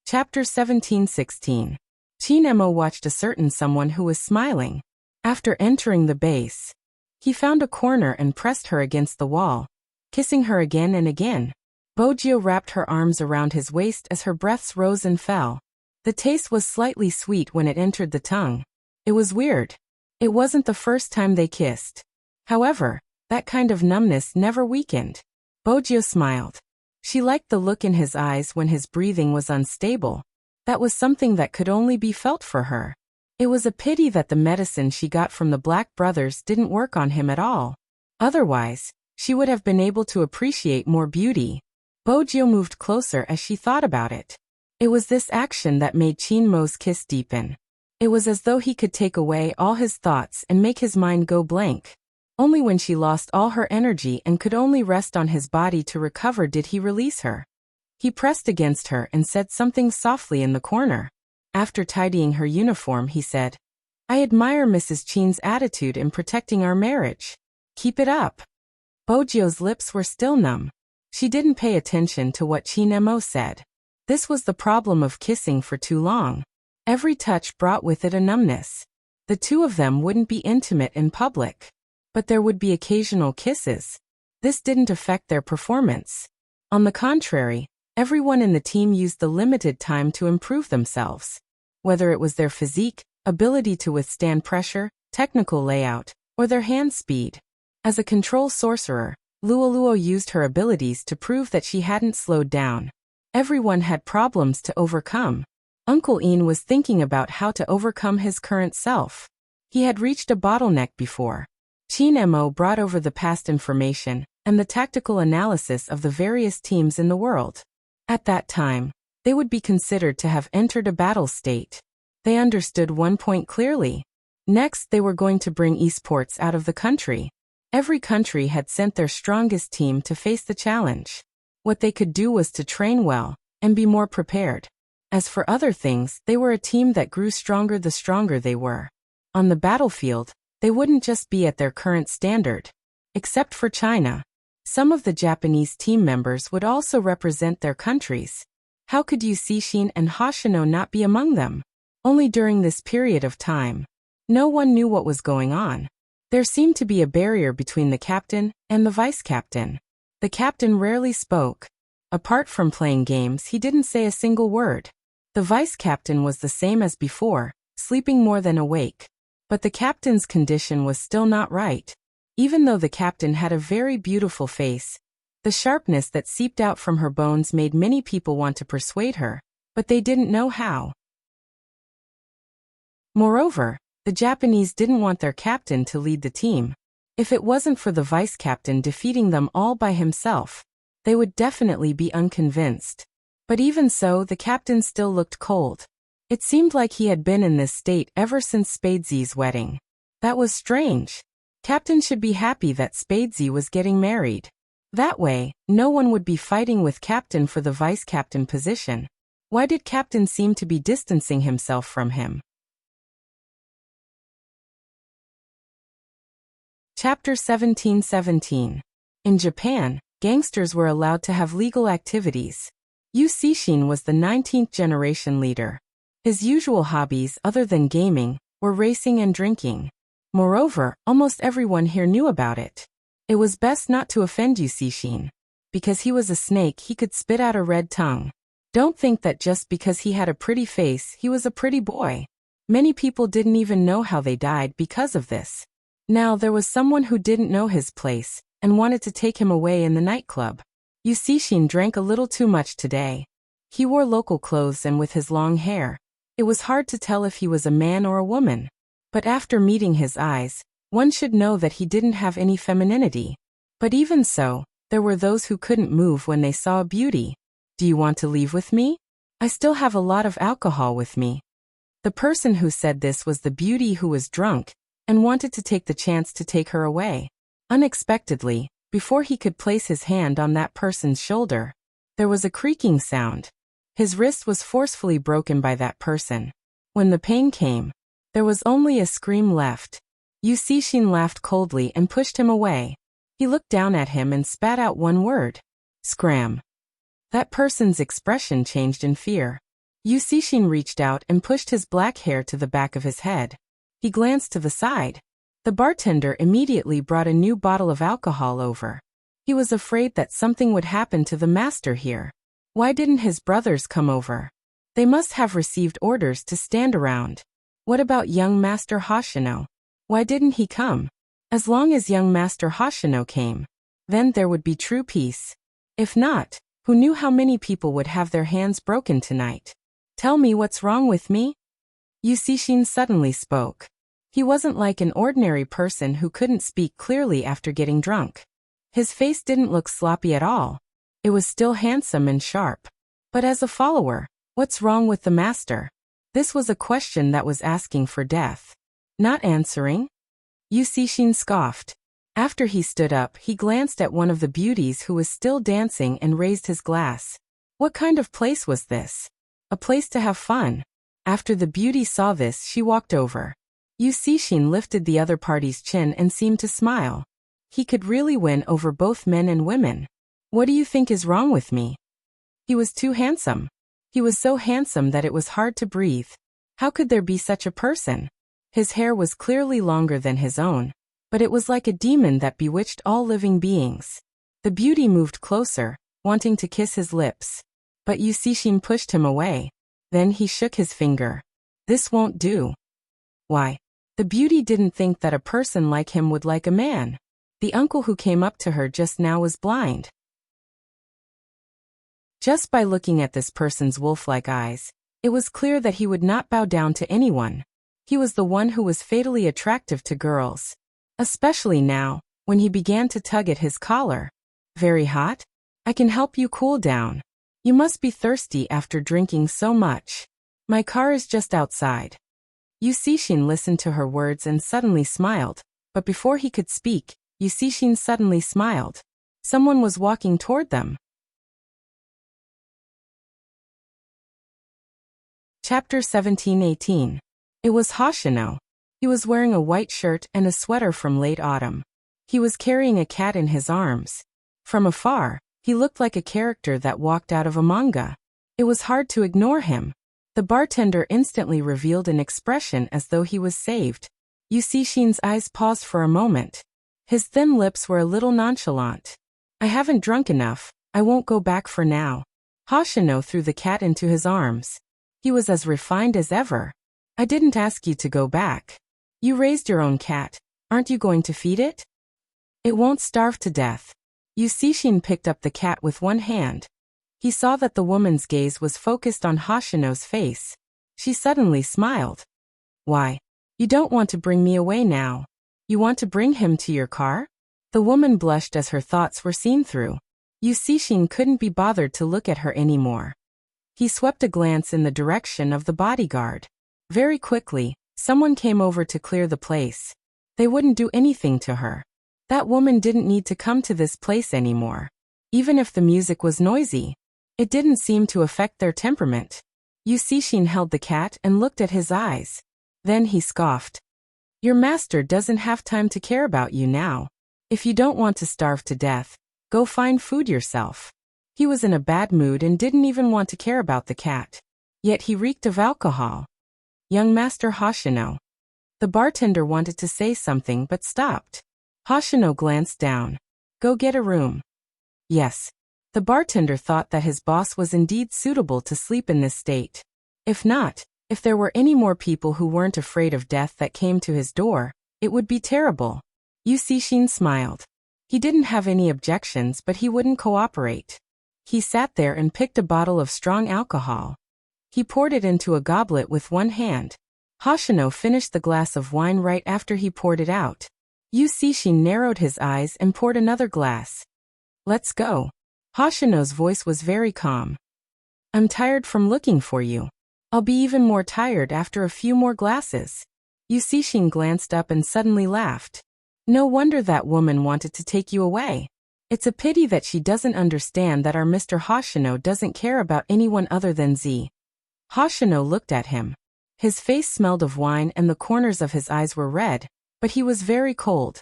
Chapter 17-16. Qin Emo watched a certain someone who was smiling. After entering the base, he found a corner and pressed her against the wall, kissing her again and again. Bojiu wrapped her arms around his waist as her breaths rose and fell. The taste was slightly sweet when it entered the tongue. It was weird. It wasn't the first time they kissed. However, that kind of numbness never weakened. Bojiu smiled. She liked the look in his eyes when his breathing was unstable. That was something that could only be felt for her. It was a pity that the medicine she got from the Black Brothers didn't work on him at all. Otherwise, she would have been able to appreciate more beauty. Bojiu moved closer as she thought about it. It was this action that made Qin Mo's kiss deepen. It was as though he could take away all his thoughts and make his mind go blank. Only when she lost all her energy and could only rest on his body to recover did he release her. He pressed against her and said something softly in the corner. After tidying her uniform, he said, I admire Mrs. Qin's attitude in protecting our marriage. Keep it up. Bojiu's lips were still numb. She didn't pay attention to what Qin Mo said. This was the problem of kissing for too long. Every touch brought with it a numbness. The two of them wouldn't be intimate in public, but there would be occasional kisses. This didn't affect their performance. On the contrary, everyone in the team used the limited time to improve themselves. Whether it was their physique, ability to withstand pressure, technical layout, or their hand speed. As a control sorcerer, Luoluo used her abilities to prove that she hadn't slowed down. Everyone had problems to overcome. Uncle Ian was thinking about how to overcome his current self. He had reached a bottleneck before. Qin Mo brought over the past information and the tactical analysis of the various teams in the world. At that time, they would be considered to have entered a battle state. They understood one point clearly. Next, they were going to bring esports out of the country. Every country had sent their strongest team to face the challenge. What they could do was to train well and be more prepared. As for other things, they were a team that grew stronger the stronger they were. On the battlefield, they wouldn't just be at their current standard. Except for China. Some of the Japanese team members would also represent their countries. How could Yusishin and Hoshino not be among them? Only during this period of time. No one knew what was going on. There seemed to be a barrier between the captain and the vice-captain. The captain rarely spoke. Apart from playing games, he didn't say a single word. The vice-captain was the same as before, sleeping more than awake. But the captain's condition was still not right. Even though the captain had a very beautiful face, the sharpness that seeped out from her bones made many people want to persuade her, but they didn't know how. Moreover, the Japanese didn't want their captain to lead the team. If it wasn't for the vice-captain defeating them all by himself, they would definitely be unconvinced. But even so, the captain still looked cold. It seemed like he had been in this state ever since Spadesy's wedding. That was strange. Captain should be happy that Spadesy was getting married. That way, no one would be fighting with Captain for the vice-captain position. Why did Captain seem to be distancing himself from him? Chapter 17:17. In Japan, gangsters were allowed to have legal activities. Yusishin was the 19th generation leader. His usual hobbies, other than gaming, were racing and drinking. Moreover, almost everyone here knew about it. It was best not to offend Yusishin. Because he was a snake, he could spit out a red tongue. Don't think that just because he had a pretty face, he was a pretty boy. Many people didn't even know how they died because of this. Now there was someone who didn't know his place, and wanted to take him away in the nightclub. Yusishin drank a little too much today. He wore local clothes and with his long hair, it was hard to tell if he was a man or a woman. But after meeting his eyes, one should know that he didn't have any femininity. But even so, there were those who couldn't move when they saw a beauty. Do you want to leave with me? I still have a lot of alcohol with me. The person who said this was the beauty who was drunk, and wanted to take the chance to take her away. Unexpectedly, before he could place his hand on that person's shoulder, there was a creaking sound. His wrist was forcefully broken by that person. When the pain came, there was only a scream left. Yusishin laughed coldly and pushed him away. He looked down at him and spat out one word. Scram. That person's expression changed in fear. Yusishin reached out and pushed his black hair to the back of his head. He glanced to the side. The bartender immediately brought a new bottle of alcohol over. He was afraid that something would happen to the master here. Why didn't his brothers come over? They must have received orders to stand around. What about young Master Hoshino? Why didn't he come? As long as young Master Hoshino came, then there would be true peace. If not, who knew how many people would have their hands broken tonight? Tell me what's wrong with me? Yusishin suddenly spoke. He wasn't like an ordinary person who couldn't speak clearly after getting drunk. His face didn't look sloppy at all. It was still handsome and sharp. But as a follower, what's wrong with the master? This was a question that was asking for death. Not answering? Yusishin scoffed. After he stood up, he glanced at one of the beauties who was still dancing and raised his glass. What kind of place was this? A place to have fun. After the beauty saw this, she walked over. Yusishin lifted the other party's chin and seemed to smile. He could really win over both men and women. What do you think is wrong with me? He was too handsome. He was so handsome that it was hard to breathe. How could there be such a person? His hair was clearly longer than his own, but it was like a demon that bewitched all living beings. The beauty moved closer, wanting to kiss his lips. But Yusishin pushed him away. Then he shook his finger. This won't do. Why? The beauty didn't think that a person like him would like a man. The uncle who came up to her just now was blind. Just by looking at this person's wolf-like eyes, it was clear that he would not bow down to anyone. He was the one who was fatally attractive to girls. Especially now, when he began to tug at his collar. Very hot? I can help you cool down. You must be thirsty after drinking so much. My car is just outside. Yusishin listened to her words and suddenly smiled, but before he could speak, Yusishin suddenly smiled. Someone was walking toward them. Chapter 17:18. It was Hoshino. He was wearing a white shirt and a sweater from late autumn. He was carrying a cat in his arms. From afar, he looked like a character that walked out of a manga. It was hard to ignore him. The bartender instantly revealed an expression as though he was saved. Yusishin's eyes paused for a moment. His thin lips were a little nonchalant. I haven't drunk enough, I won't go back for now. Hoshino threw the cat into his arms. He was as refined as ever. I didn't ask you to go back. You raised your own cat, aren't you going to feed it? It won't starve to death. Yusishin picked up the cat with one hand. He saw that the woman's gaze was focused on Hoshino's face. She suddenly smiled. Why? You don't want to bring me away now. You want to bring him to your car? The woman blushed as her thoughts were seen through. Yusishin couldn't be bothered to look at her anymore. He swept a glance in the direction of the bodyguard. Very quickly, someone came over to clear the place. They wouldn't do anything to her. That woman didn't need to come to this place anymore. Even if the music was noisy, it didn't seem to affect their temperament. Yusishin held the cat and looked at his eyes. Then he scoffed. Your master doesn't have time to care about you now. If you don't want to starve to death, go find food yourself. He was in a bad mood and didn't even want to care about the cat. Yet he reeked of alcohol. Young Master Hoshino. The bartender wanted to say something but stopped. Hoshino glanced down. Go get a room. Yes. The bartender thought that his boss was indeed suitable to sleep in this state. If not, if there were any more people who weren't afraid of death that came to his door, it would be terrible. Yusishin smiled. He didn't have any objections, but he wouldn't cooperate. He sat there and picked a bottle of strong alcohol. He poured it into a goblet with one hand. Hoshino finished the glass of wine right after he poured it out. Yusishin narrowed his eyes and poured another glass. Let's go. Hoshino's voice was very calm. I'm tired from looking for you. I'll be even more tired after a few more glasses. Yusishin glanced up and suddenly laughed. No wonder that woman wanted to take you away. It's a pity that she doesn't understand that our Mr. Hoshino doesn't care about anyone other than Z. Hoshino looked at him. His face smelled of wine and the corners of his eyes were red, but he was very cold.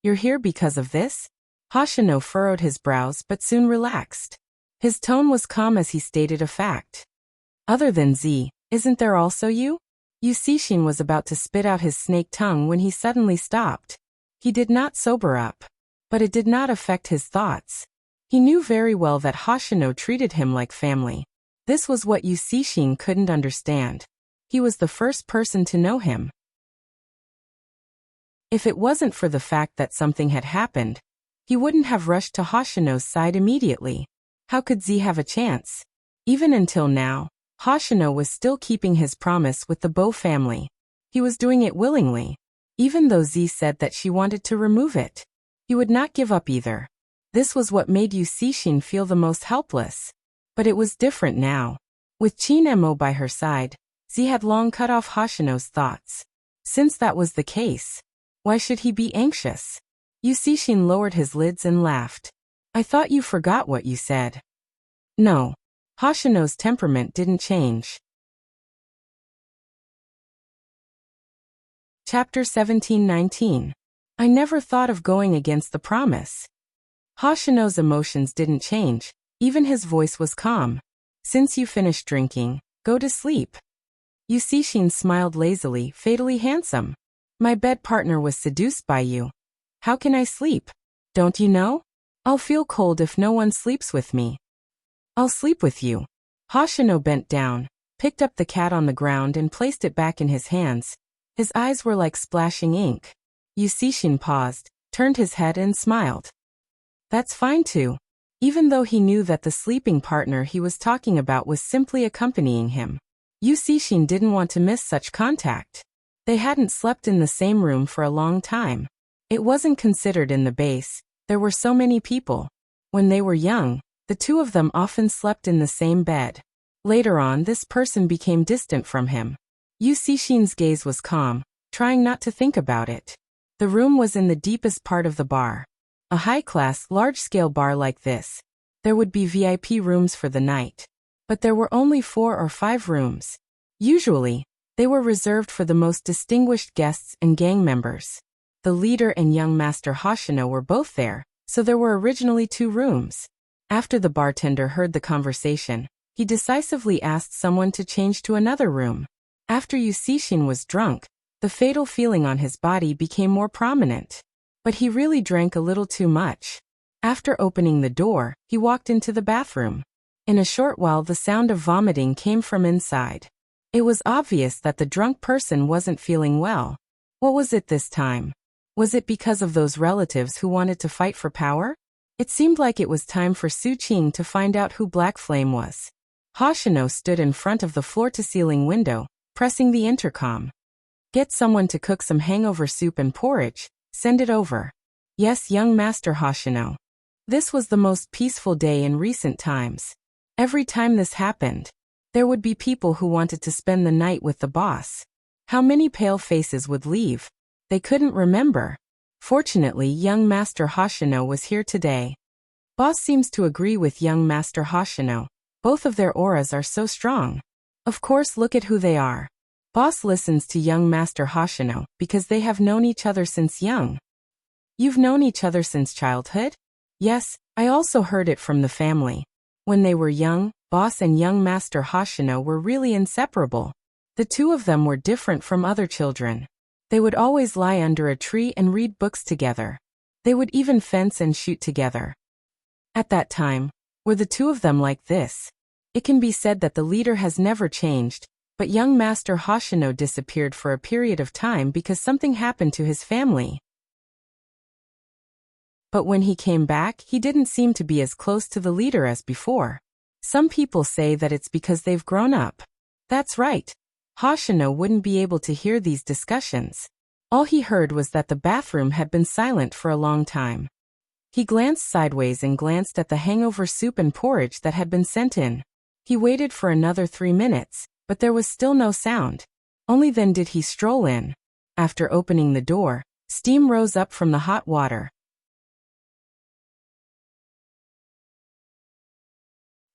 You're here because of this? Hoshino furrowed his brows but soon relaxed. His tone was calm as he stated a fact. Other than Z, isn't there also you? Yusishin was about to spit out his snake tongue when he suddenly stopped. He did not sober up. But it did not affect his thoughts. He knew very well that Hoshino treated him like family. This was what Yusishin couldn't understand. He was the first person to know him. If it wasn't for the fact that something had happened, he wouldn't have rushed to Hoshino's side immediately. How could Z have a chance? Even until now, Hoshino was still keeping his promise with the Bo family. He was doing it willingly. Even though Z said that she wanted to remove it, he would not give up either. This was what made Yusishin feel the most helpless. But it was different now. With Chinemo by her side, Z had long cut off Hoshino's thoughts. Since that was the case, why should he be anxious? Yusishin lowered his lids and laughed. I thought you forgot what you said. No. Hoshino's temperament didn't change. Chapter 17-19. I never thought of going against the promise. Hoshino's emotions didn't change, even his voice was calm. Since you finished drinking, go to sleep. Yusishin smiled lazily, fatally handsome. My bed partner was seduced by you. How can I sleep? Don't you know? I'll feel cold if no one sleeps with me. I'll sleep with you. Hoshino bent down, picked up the cat on the ground and placed it back in his hands. His eyes were like splashing ink. Yusishin paused, turned his head and smiled. That's fine too. Even though he knew that the sleeping partner he was talking about was simply accompanying him. Yusishin didn't want to miss such contact. They hadn't slept in the same room for a long time. It wasn't considered in the base, there were so many people. When they were young, the two of them often slept in the same bed. Later on, this person became distant from him. Yusishin's gaze was calm, trying not to think about it. The room was in the deepest part of the bar. A high-class, large-scale bar like this. There would be VIP rooms for the night. But there were only 4 or 5 rooms. Usually, they were reserved for the most distinguished guests and gang members. The leader and young Master Hoshino were both there, So there were originally 2 rooms. After the bartender heard the conversation, he decisively asked someone to change to another room. After Yusishin was drunk, the fatal feeling on his body became more prominent. But he really drank a little too much. After opening the door, he walked into the bathroom. In a short while the sound of vomiting came from inside. It was obvious that the drunk person wasn't feeling well. What was it this time? Was it because of those relatives who wanted to fight for power? It seemed like it was time for Su-Ching to find out who Black Flame was. Hoshino stood in front of the floor-to-ceiling window, pressing the intercom. Get someone to cook some hangover soup and porridge, send it over. Yes, young Master Hoshino. This was the most peaceful day in recent times. Every time this happened, there would be people who wanted to spend the night with the boss. How many pale faces would leave? They couldn't remember. Fortunately, young Master Hoshino was here today. Boss seems to agree with young Master Hoshino. Both of their auras are so strong. Of course, look at who they are. Boss listens to young Master Hoshino because they have known each other since young. You've known each other since childhood? Yes, I also heard it from the family. When they were young, Boss and young Master Hoshino were really inseparable. The 2 of them were different from other children. They would always lie under a tree and read books together. They would even fence and shoot together. At that time, were the 2 of them like this? It can be said that the leader has never changed, but young Master Hoshino disappeared for a period of time because something happened to his family. But when he came back, he didn't seem to be as close to the leader as before. Some people say that it's because they've grown up. That's right. Hoshino wouldn't be able to hear these discussions. All he heard was that the bathroom had been silent for a long time. He glanced sideways and glanced at the hangover soup and porridge that had been sent in. He waited for another 3 minutes, but there was still no sound. Only then did he stroll in. After opening the door, steam rose up from the hot water.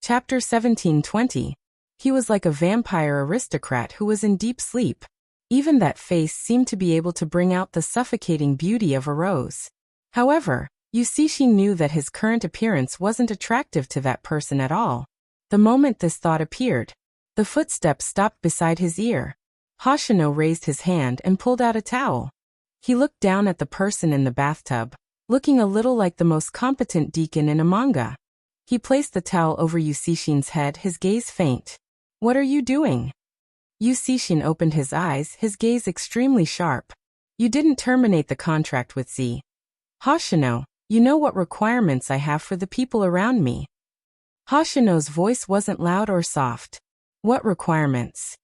Chapter 17:20. He was like a vampire aristocrat who was in deep sleep. Even that face seemed to be able to bring out the suffocating beauty of a rose. However, Yusishin knew that his current appearance wasn't attractive to that person at all. The moment this thought appeared, the footsteps stopped beside his ear. Hoshino raised his hand and pulled out a towel. He looked down at the person in the bathtub, looking a little like the most competent deacon in a manga. He placed the towel over Yusishin's head, his gaze faint. What are you doing? Yusishin opened his eyes, his gaze extremely sharp. You didn't terminate the contract with Z. Hoshino, you know what requirements I have for the people around me. Hoshino's voice wasn't loud or soft. What requirements?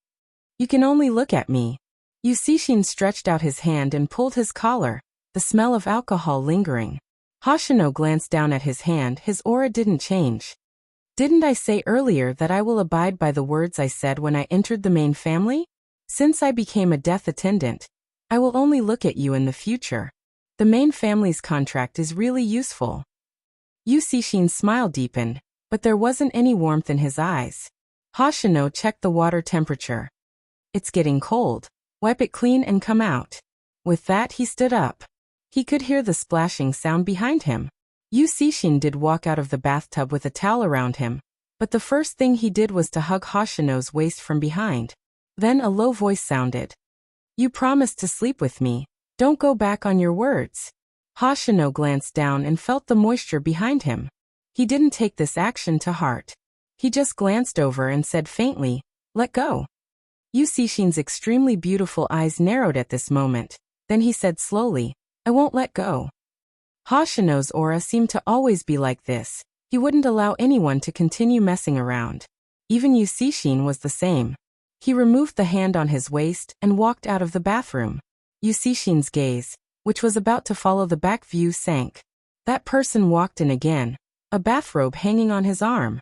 You can only look at me. Yusishin stretched out his hand and pulled his collar, the smell of alcohol lingering. Hoshino glanced down at his hand, his aura didn't change. Didn't I say earlier that I will abide by the words I said when I entered the main family? Since I became a death attendant, I will only look at you in the future. The main family's contract is really useful. Yusishin's smile deepened, but there wasn't any warmth in his eyes. Hoshino checked the water temperature. It's getting cold. Wipe it clean and come out. With that he stood up. He could hear the splashing sound behind him. Yusishin did walk out of the bathtub with a towel around him, but the first thing he did was to hug Hoshino's waist from behind. Then a low voice sounded. You promised to sleep with me. Don't go back on your words. Hoshino glanced down and felt the moisture behind him. He didn't take this action to heart. He just glanced over and said faintly, let go. Yusishin's extremely beautiful eyes narrowed at this moment. Then he said slowly, I won't let go. Hoshino's aura seemed to always be like this. He wouldn't allow anyone to continue messing around. Even Yusishin was the same. He removed the hand on his waist and walked out of the bathroom. Yusishin's gaze, which was about to follow the back view, sank. That person walked in again, a bathrobe hanging on his arm.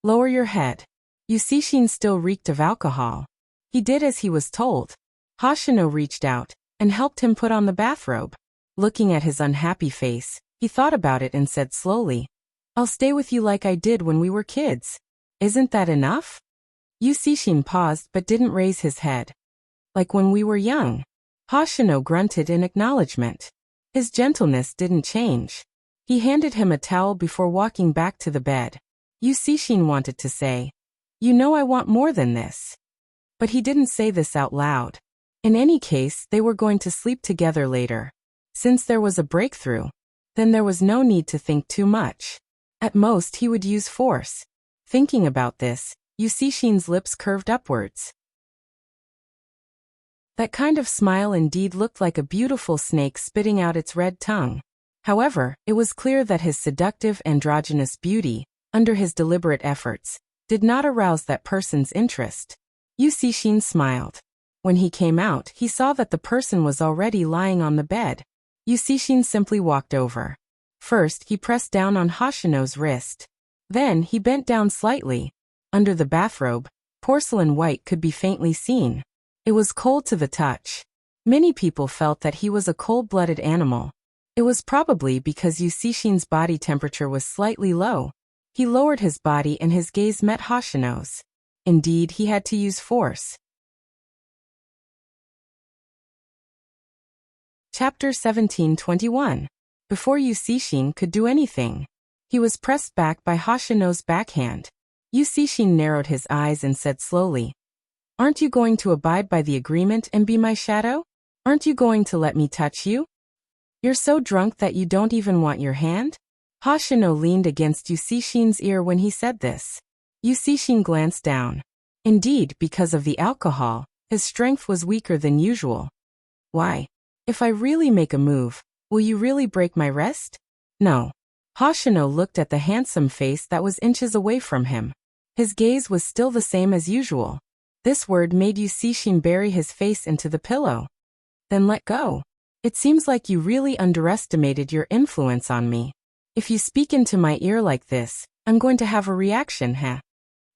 Lower your head. Yusishin still reeked of alcohol. He did as he was told. Hoshino reached out and helped him put on the bathrobe. Looking at his unhappy face, he thought about it and said slowly, I'll stay with you like I did when we were kids. Isn't that enough? Yusishin paused but didn't raise his head. Like when we were young. Hoshino grunted in acknowledgement. His gentleness didn't change. He handed him a towel before walking back to the bed. Yusishin wanted to say, "You know I want more than this." But he didn't say this out loud. In any case, they were going to sleep together later. Since there was a breakthrough, then there was no need to think too much. At most, he would use force. Thinking about this, Yusishin's lips curved upwards. That kind of smile indeed looked like a beautiful snake spitting out its red tongue. However, it was clear that his seductive androgynous beauty, under his deliberate efforts, did not arouse that person's interest. Yusishin smiled. When he came out, he saw that the person was already lying on the bed. Yusishin simply walked over. First, he pressed down on Hoshino's wrist. Then, he bent down slightly. Under the bathrobe, porcelain white could be faintly seen. It was cold to the touch. Many people felt that he was a cold-blooded animal. It was probably because Yusishin's body temperature was slightly low. He lowered his body and his gaze met Hoshino's. Indeed, he had to use force. Chapter 17:21. Before Yusishin could do anything, he was pressed back by Hoshino's backhand. Yusishin narrowed his eyes and said slowly, "Aren't you going to abide by the agreement and be my shadow? Aren't you going to let me touch you? You're so drunk that you don't even want your hand?" Hoshino leaned against Yusishin's ear when he said this. Yusishin glanced down. Indeed, because of the alcohol, his strength was weaker than usual. "Why? If I really make a move, will you really break my wrist?" "No." Hoshino looked at the handsome face that was inches away from him. His gaze was still the same as usual. This word made Yusishin bury his face into the pillow. "Then let go. It seems like you really underestimated your influence on me. If you speak into my ear like this, I'm going to have a reaction, huh?"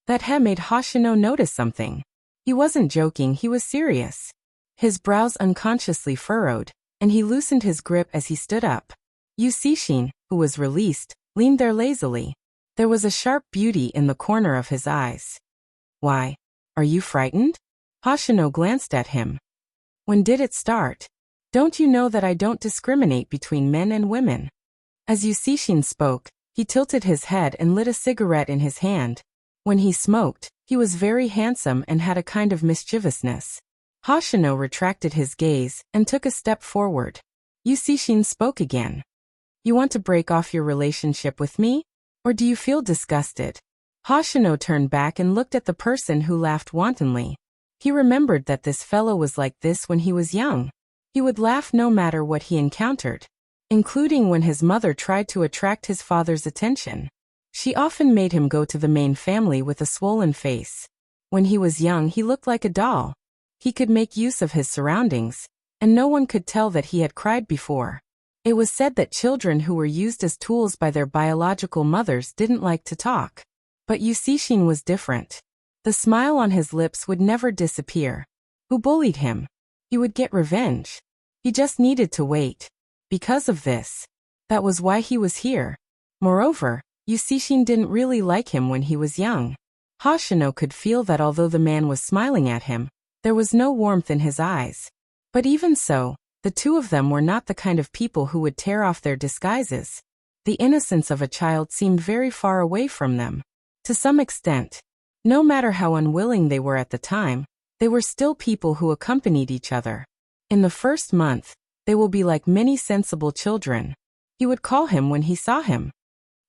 That made Hoshino notice something. He wasn't joking, he was serious. His brows unconsciously furrowed, and he loosened his grip as he stood up. Yusishin, who was released, leaned there lazily. There was a sharp beauty in the corner of his eyes. "Why? Are you frightened?" Hoshino glanced at him. "When did it start? Don't you know that I don't discriminate between men and women?" As Yusishin spoke, he tilted his head and lit a cigarette in his hand. When he smoked, he was very handsome and had a kind of mischievousness. Hoshino retracted his gaze and took a step forward. Yusishin spoke again. "You want to break off your relationship with me? Or do you feel disgusted?" Hoshino turned back and looked at the person who laughed wantonly. He remembered that this fellow was like this when he was young. He would laugh no matter what he encountered, including when his mother tried to attract his father's attention. She often made him go to the main family with a swollen face. When he was young, he looked like a doll. He could make use of his surroundings, and no one could tell that he had cried before. It was said that children who were used as tools by their biological mothers didn't like to talk. But Yusishin was different. The smile on his lips would never disappear. Who bullied him? He would get revenge. He just needed to wait. Because of this. That was why he was here. Moreover, Yusishin didn't really like him when he was young. Hoshino could feel that although the man was smiling at him, there was no warmth in his eyes. But even so, the two of them were not the kind of people who would tear off their disguises. The innocence of a child seemed very far away from them. To some extent, no matter how unwilling they were at the time, they were still people who accompanied each other. In the first month, they will be like many sensible children. He would call him when he saw him.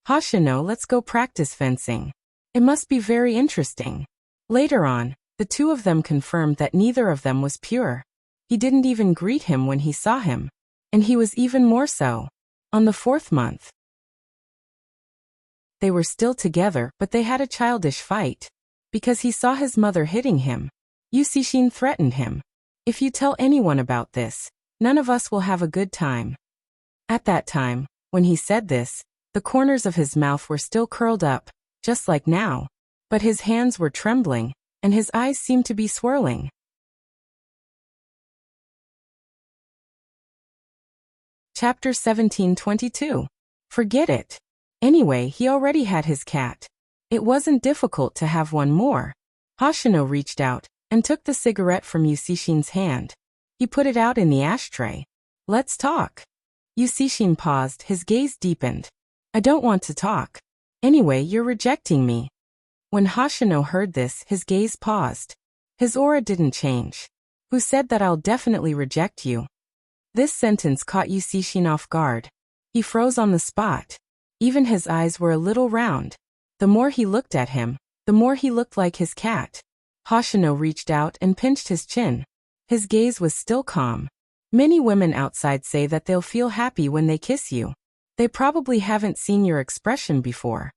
"Hoshino, let's go practice fencing. It must be very interesting." Later on, the two of them confirmed that neither of them was pure. He didn't even greet him when he saw him. And he was even more so. On the 4th month, they were still together, but they had a childish fight. Because he saw his mother hitting him. Yusishin threatened him. "If you tell anyone about this, none of us will have a good time." At that time, when he said this, the corners of his mouth were still curled up, just like now. But his hands were trembling, and his eyes seemed to be swirling. Chapter 17:22. Forget it. Anyway, he already had his cat. It wasn't difficult to have one more. Hoshino reached out and took the cigarette from Yusishin's hand. He put it out in the ashtray. "Let's talk." Yusishin paused, his gaze deepened. I don't want to talk. Anyway, you're rejecting me. When Hoshino heard this, his gaze paused. His aura didn't change. Who said that I'll definitely reject you? This sentence caught Yusishin off guard. He froze on the spot. Even his eyes were a little round. The more he looked at him, the more he looked like his cat. Hoshino reached out and pinched his chin. His gaze was still calm. Many women outside say that they'll feel happy when they kiss you. They probably haven't seen your expression before.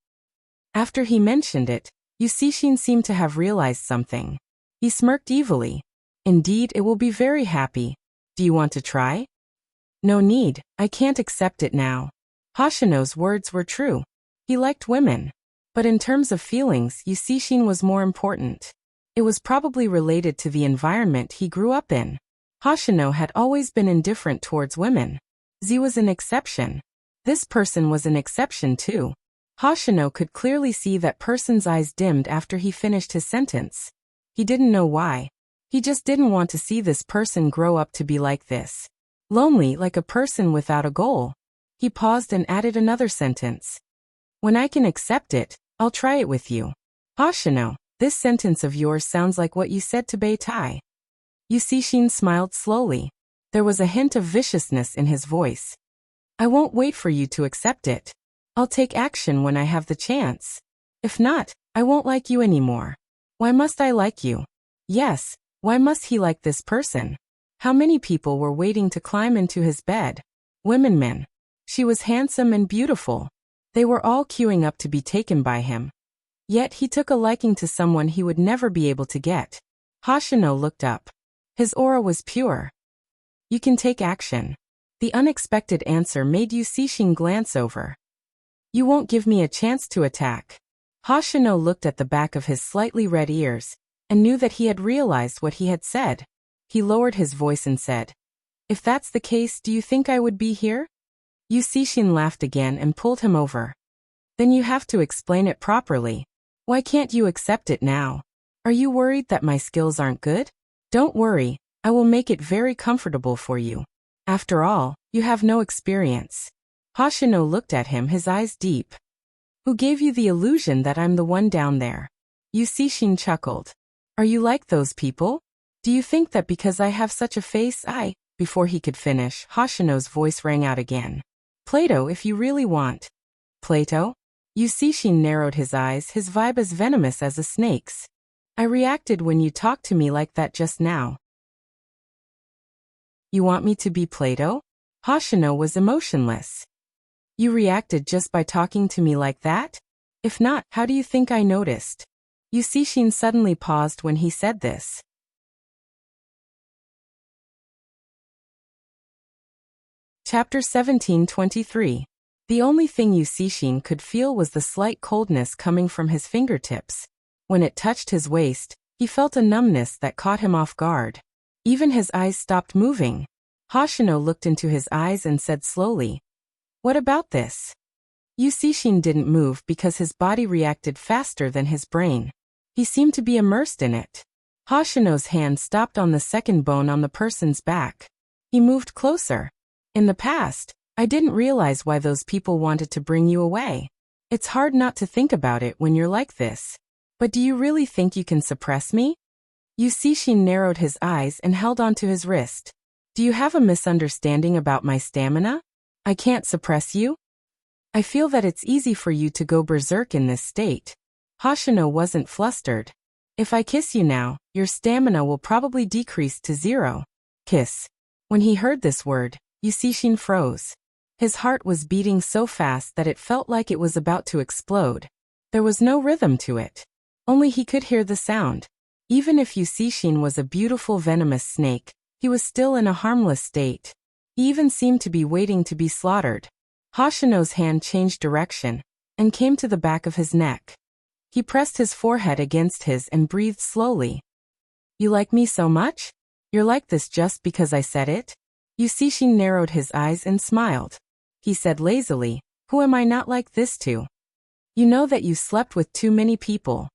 After he mentioned it, Yusishin seemed to have realized something. He smirked evilly. Indeed, it will be very happy. Do you want to try? No need, I can't accept it now. Hoshino's words were true. He liked women. But in terms of feelings, Yusishin was more important. It was probably related to the environment he grew up in. Hoshino had always been indifferent towards women. Z was an exception. This person was an exception too. Hoshino could clearly see that person's eyes dimmed after he finished his sentence. He didn't know why. He just didn't want to see this person grow up to be like this. Lonely, like a person without a goal. He paused and added another sentence. When I can accept it, I'll try it with you. Hoshino, this sentence of yours sounds like what you said to Beitai. Yusishin smiled slowly. There was a hint of viciousness in his voice. I won't wait for you to accept it. I'll take action when I have the chance. If not, I won't like you anymore. Why must I like you? Yes, why must he like this person? How many people were waiting to climb into his bed? Women, men. She was handsome and beautiful. They were all queuing up to be taken by him. Yet he took a liking to someone he would never be able to get. Hoshino looked up. His aura was pure. You can take action. The unexpected answer made Yusishin glance over. You won't give me a chance to attack. Hoshino looked at the back of his slightly red ears, and knew that he had realized what he had said. He lowered his voice and said, If that's the case, do you think I would be here? Yusishin laughed again and pulled him over. Then you have to explain it properly. Why can't you accept it now? Are you worried that my skills aren't good? Don't worry, I will make it very comfortable for you. After all, you have no experience. Hoshino looked at him, his eyes deep. Who gave you the illusion that I'm the one down there? Yusishin chuckled. Are you like those people? Do you think that because I have such a face Before he could finish, Hoshino's voice rang out again. Plato, if you really want. Plato? Yusishin narrowed his eyes, his vibe as venomous as a snake's. I reacted when you talked to me like that just now. You want me to be Plato? Hoshino was emotionless. You reacted just by talking to me like that? If not, how do you think I noticed? Yusishin suddenly paused when he said this. Chapter 17:23. The only thing Yusishin could feel was the slight coldness coming from his fingertips. When it touched his waist, he felt a numbness that caught him off guard. Even his eyes stopped moving. Hoshino looked into his eyes and said slowly, What about this? Yusishin didn't move because his body reacted faster than his brain. He seemed to be immersed in it. Hoshino's hand stopped on the second bone on the person's back. He moved closer. In the past, I didn't realize why those people wanted to bring you away. It's hard not to think about it when you're like this. But do you really think you can suppress me? Yusishin narrowed his eyes and held onto his wrist. Do you have a misunderstanding about my stamina? I can't suppress you? I feel that it's easy for you to go berserk in this state. Hoshino wasn't flustered. If I kiss you now, your stamina will probably decrease to 0. Kiss. When he heard this word, Yusishin froze. His heart was beating so fast that it felt like it was about to explode. There was no rhythm to it. Only he could hear the sound. Even if Yusishin was a beautiful venomous snake, he was still in a harmless state. He even seemed to be waiting to be slaughtered. Hoshino's hand changed direction, and came to the back of his neck. He pressed his forehead against his and breathed slowly. You like me so much? You're like this just because I said it? Yusishin narrowed his eyes and smiled. He said lazily, Who am I not like this to? You know that you slept with too many people.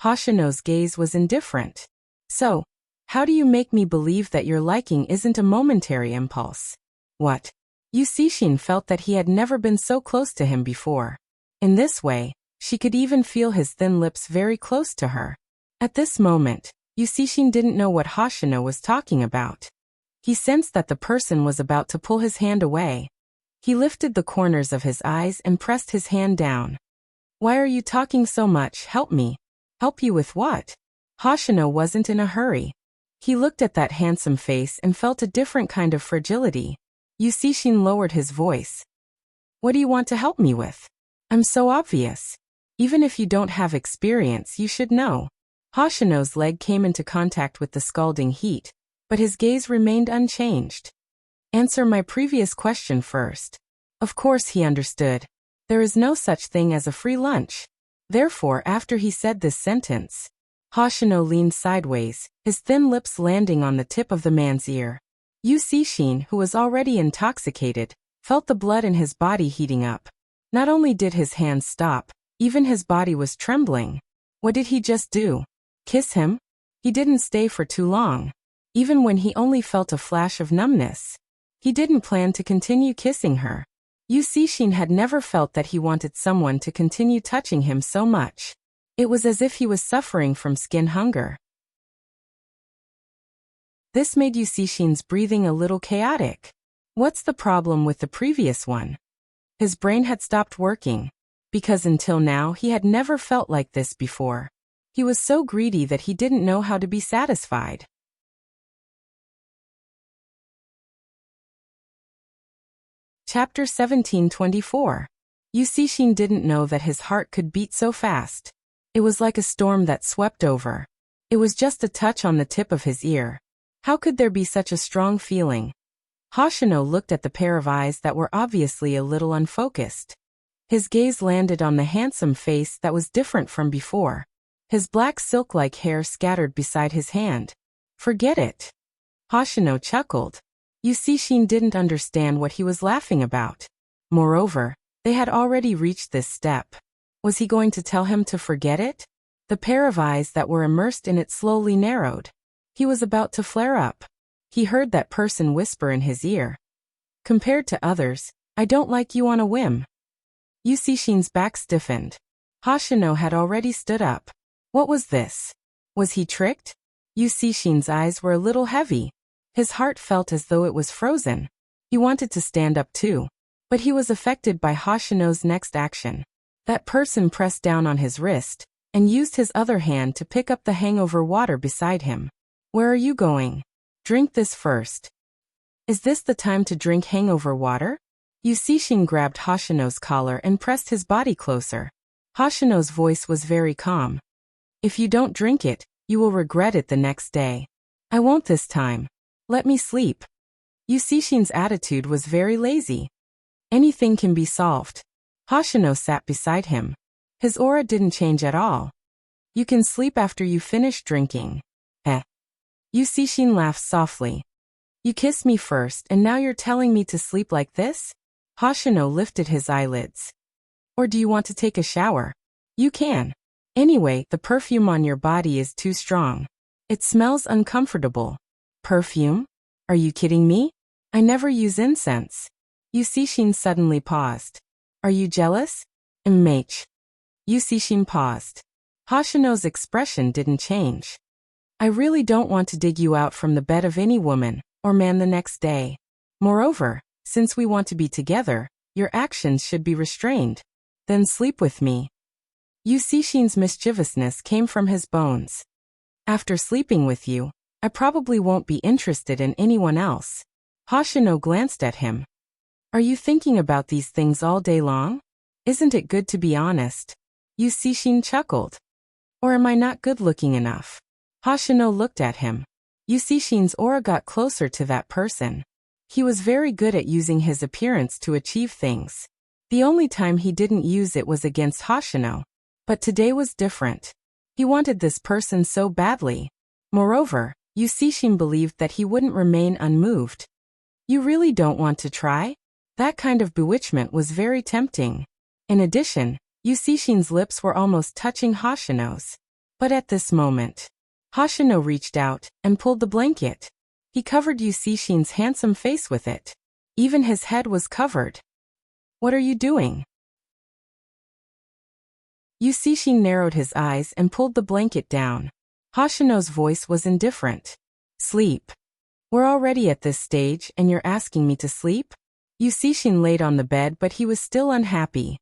Hoshino's gaze was indifferent. So, how do you make me believe that your liking isn't a momentary impulse? What? Yusishin felt that he had never been so close to him before. In this way, she could even feel his thin lips very close to her. At this moment, Yusishin didn't know what Hoshino was talking about. He sensed that the person was about to pull his hand away. He lifted the corners of his eyes and pressed his hand down. Why are you talking so much? Help me. Help you with what? Hoshino wasn't in a hurry. He looked at that handsome face and felt a different kind of fragility. Yusishin lowered his voice. What do you want to help me with? I'm so obvious. Even if you don't have experience, you should know. Hoshino's leg came into contact with the scalding heat, but his gaze remained unchanged. Answer my previous question first. Of course he understood. There is no such thing as a free lunch. Therefore, after he said this sentence, Hoshino leaned sideways, his thin lips landing on the tip of the man's ear. Yusishin, who was already intoxicated, felt the blood in his body heating up. Not only did his hands stop, even his body was trembling. What did he just do? Kiss him? He didn't stay for too long. Even when he only felt a flash of numbness. He didn't plan to continue kissing her. Yusishin had never felt that he wanted someone to continue touching him so much. It was as if he was suffering from skin hunger. This made Yusishin's breathing a little chaotic. What's the problem with the previous one? His brain had stopped working, because until now he had never felt like this before. He was so greedy that he didn't know how to be satisfied. Chapter 1724. Yusishin didn't know that his heart could beat so fast. It was like a storm that swept over. It was just a touch on the tip of his ear. How could there be such a strong feeling? Hoshino looked at the pair of eyes that were obviously a little unfocused. His gaze landed on the handsome face that was different from before. His black silk-like hair scattered beside his hand. Forget it. Hoshino chuckled. Yusishin didn't understand what he was laughing about. Moreover, they had already reached this step. Was he going to tell him to forget it? The pair of eyes that were immersed in it slowly narrowed. He was about to flare up. He heard that person whisper in his ear. Compared to others, I don't like you on a whim. Yusishin's back stiffened. Hoshino had already stood up. What was this? Was he tricked? Yusishin's eyes were a little heavy. His heart felt as though it was frozen. He wanted to stand up too, but he was affected by Hoshino's next action. That person pressed down on his wrist and used his other hand to pick up the hangover water beside him. Where are you going? Drink this first. Is this the time to drink hangover water? Yusishin grabbed Hoshino's collar and pressed his body closer. Hoshino's voice was very calm. If you don't drink it, you will regret it the next day. I won't this time. Let me sleep. Yusishin's attitude was very lazy. Anything can be solved. Hoshino sat beside him. His aura didn't change at all. You can sleep after you finish drinking. Yusishin laughed softly. You kissed me first and now you're telling me to sleep like this? Hoshino lifted his eyelids. Or do you want to take a shower? You can. Anyway, the perfume on your body is too strong. It smells uncomfortable. Perfume? Are you kidding me? I never use incense. Yusishin suddenly paused. Are you jealous? Immersing. Yusishin paused. Hoshino's expression didn't change. I really don't want to dig you out from the bed of any woman or man the next day. Moreover, since we want to be together, your actions should be restrained. Then sleep with me. Yusishin's mischievousness came from his bones. After sleeping with you, I probably won't be interested in anyone else. Hoshino glanced at him. Are you thinking about these things all day long? Isn't it good to be honest? Yusishin chuckled. Or am I not good looking enough? Hoshino looked at him. Yusishin's aura got closer to that person. He was very good at using his appearance to achieve things. The only time he didn't use it was against Hoshino. But today was different. He wanted this person so badly. Moreover, Yusishin believed that he wouldn't remain unmoved. You really don't want to try? That kind of bewitchment was very tempting. In addition, Yusishin's lips were almost touching Hoshino's. But at this moment, Hoshino reached out and pulled the blanket. He covered Yusishin's handsome face with it. Even his head was covered. "What are you doing?" Yusishin narrowed his eyes and pulled the blanket down. Hoshino's voice was indifferent. "Sleep. We're already at this stage and you're asking me to sleep?" Yusishin laid on the bed, but he was still unhappy.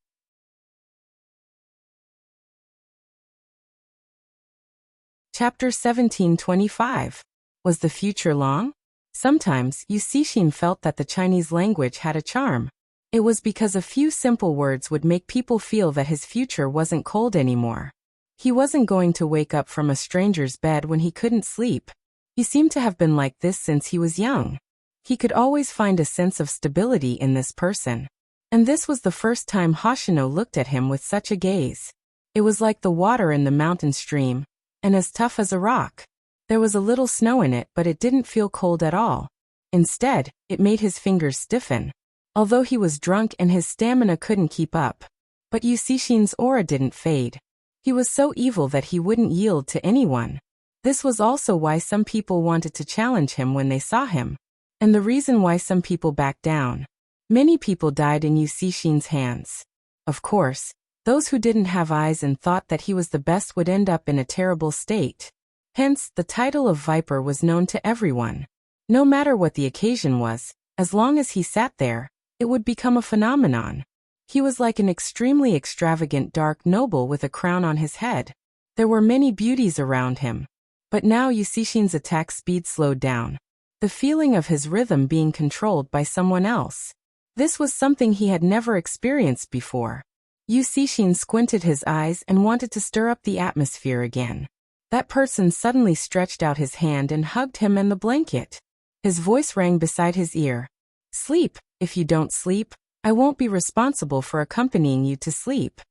Chapter 1725. Was the future long? Sometimes Yusishin felt that the Chinese language had a charm. It was because a few simple words would make people feel that his future wasn't cold anymore. He wasn't going to wake up from a stranger's bed when he couldn't sleep. He seemed to have been like this since he was young. He could always find a sense of stability in this person. And this was the first time Hoshino looked at him with such a gaze. It was like the water in the mountain stream, and as tough as a rock. There was a little snow in it, but it didn't feel cold at all. Instead, it made his fingers stiffen. Although he was drunk and his stamina couldn't keep up. But Yusishin's aura didn't fade. He was so evil that he wouldn't yield to anyone. This was also why some people wanted to challenge him when they saw him. And the reason why some people backed down. Many people died in Yusishin's hands. Of course, those who didn't have eyes and thought that he was the best would end up in a terrible state. Hence, the title of Viper was known to everyone. No matter what the occasion was, as long as he sat there, it would become a phenomenon. He was like an extremely extravagant dark noble with a crown on his head. There were many beauties around him. But now Yusishin's attack speed slowed down. The feeling of his rhythm being controlled by someone else. This was something he had never experienced before. Yusishin squinted his eyes and wanted to stir up the atmosphere again. That person suddenly stretched out his hand and hugged him and the blanket. His voice rang beside his ear. "Sleep. If you don't sleep, I won't be responsible for accompanying you to sleep."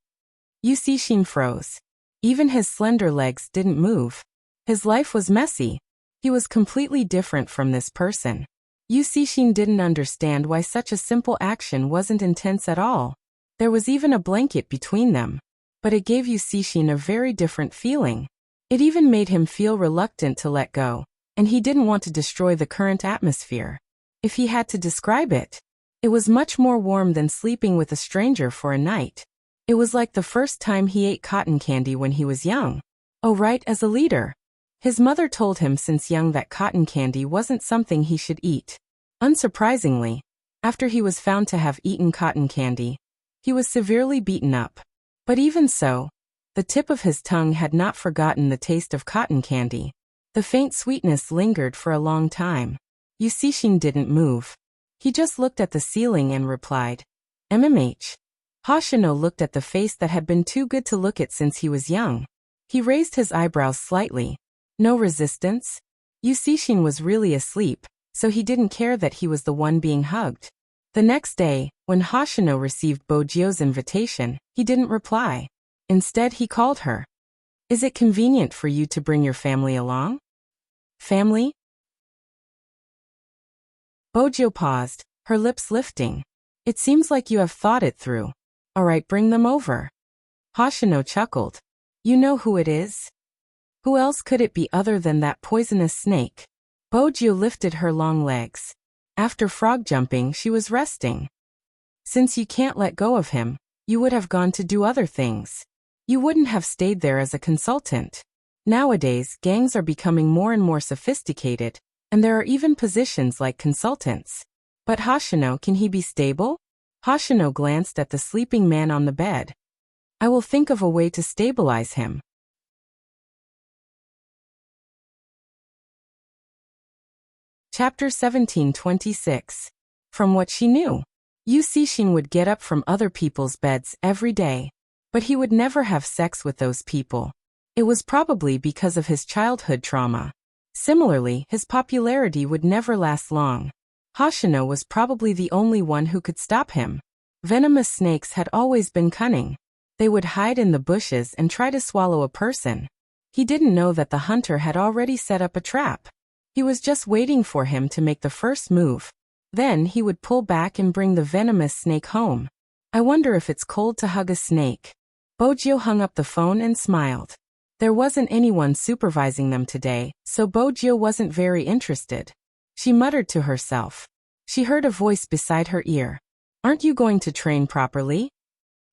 Yusishin froze. Even his slender legs didn't move. His life was messy. He was completely different from this person. Yusishin didn't understand why such a simple action wasn't intense at all. There was even a blanket between them. But it gave Yusishin a very different feeling. It even made him feel reluctant to let go, and he didn't want to destroy the current atmosphere. If he had to describe it, it was much more warm than sleeping with a stranger for a night. It was like the first time he ate cotton candy when he was young. Oh right, as a leader. His mother told him since young that cotton candy wasn't something he should eat. Unsurprisingly, after he was found to have eaten cotton candy, he was severely beaten up. But even so, the tip of his tongue had not forgotten the taste of cotton candy. The faint sweetness lingered for a long time. Yusishin didn't move. He just looked at the ceiling and replied, "MMH." Hoshino looked at the face that had been too good to look at since he was young. He raised his eyebrows slightly. No resistance. Yusishin was really asleep, so he didn't care that he was the one being hugged. The next day, when Hoshino received Bojio's invitation, he didn't reply. Instead, he called her. "Is it convenient for you to bring your family along?" "Family?" Bojio paused, her lips lifting. "It seems like you have thought it through. All right, bring them over." Hoshino chuckled. "You know who it is?" "Who else could it be other than that poisonous snake?" Bojio lifted her long legs. After frog jumping, she was resting. "Since you can't let go of him, you would have gone to do other things. You wouldn't have stayed there as a consultant. Nowadays, gangs are becoming more and more sophisticated, and there are even positions like consultants. But Hoshino, can he be stable?" Hoshino glanced at the sleeping man on the bed. "I will think of a way to stabilize him." Chapter 1726. From what she knew, Yusishin would get up from other people's beds every day. But he would never have sex with those people. It was probably because of his childhood trauma. Similarly, his popularity would never last long. Hoshino was probably the only one who could stop him. Venomous snakes had always been cunning. They would hide in the bushes and try to swallow a person. He didn't know that the hunter had already set up a trap. He was just waiting for him to make the first move. Then he would pull back and bring the venomous snake home. I wonder if it's cold to hug a snake. Bojio hung up the phone and smiled. There wasn't anyone supervising them today, so Bojio wasn't very interested. She muttered to herself. She heard a voice beside her ear. Aren't you going to train properly?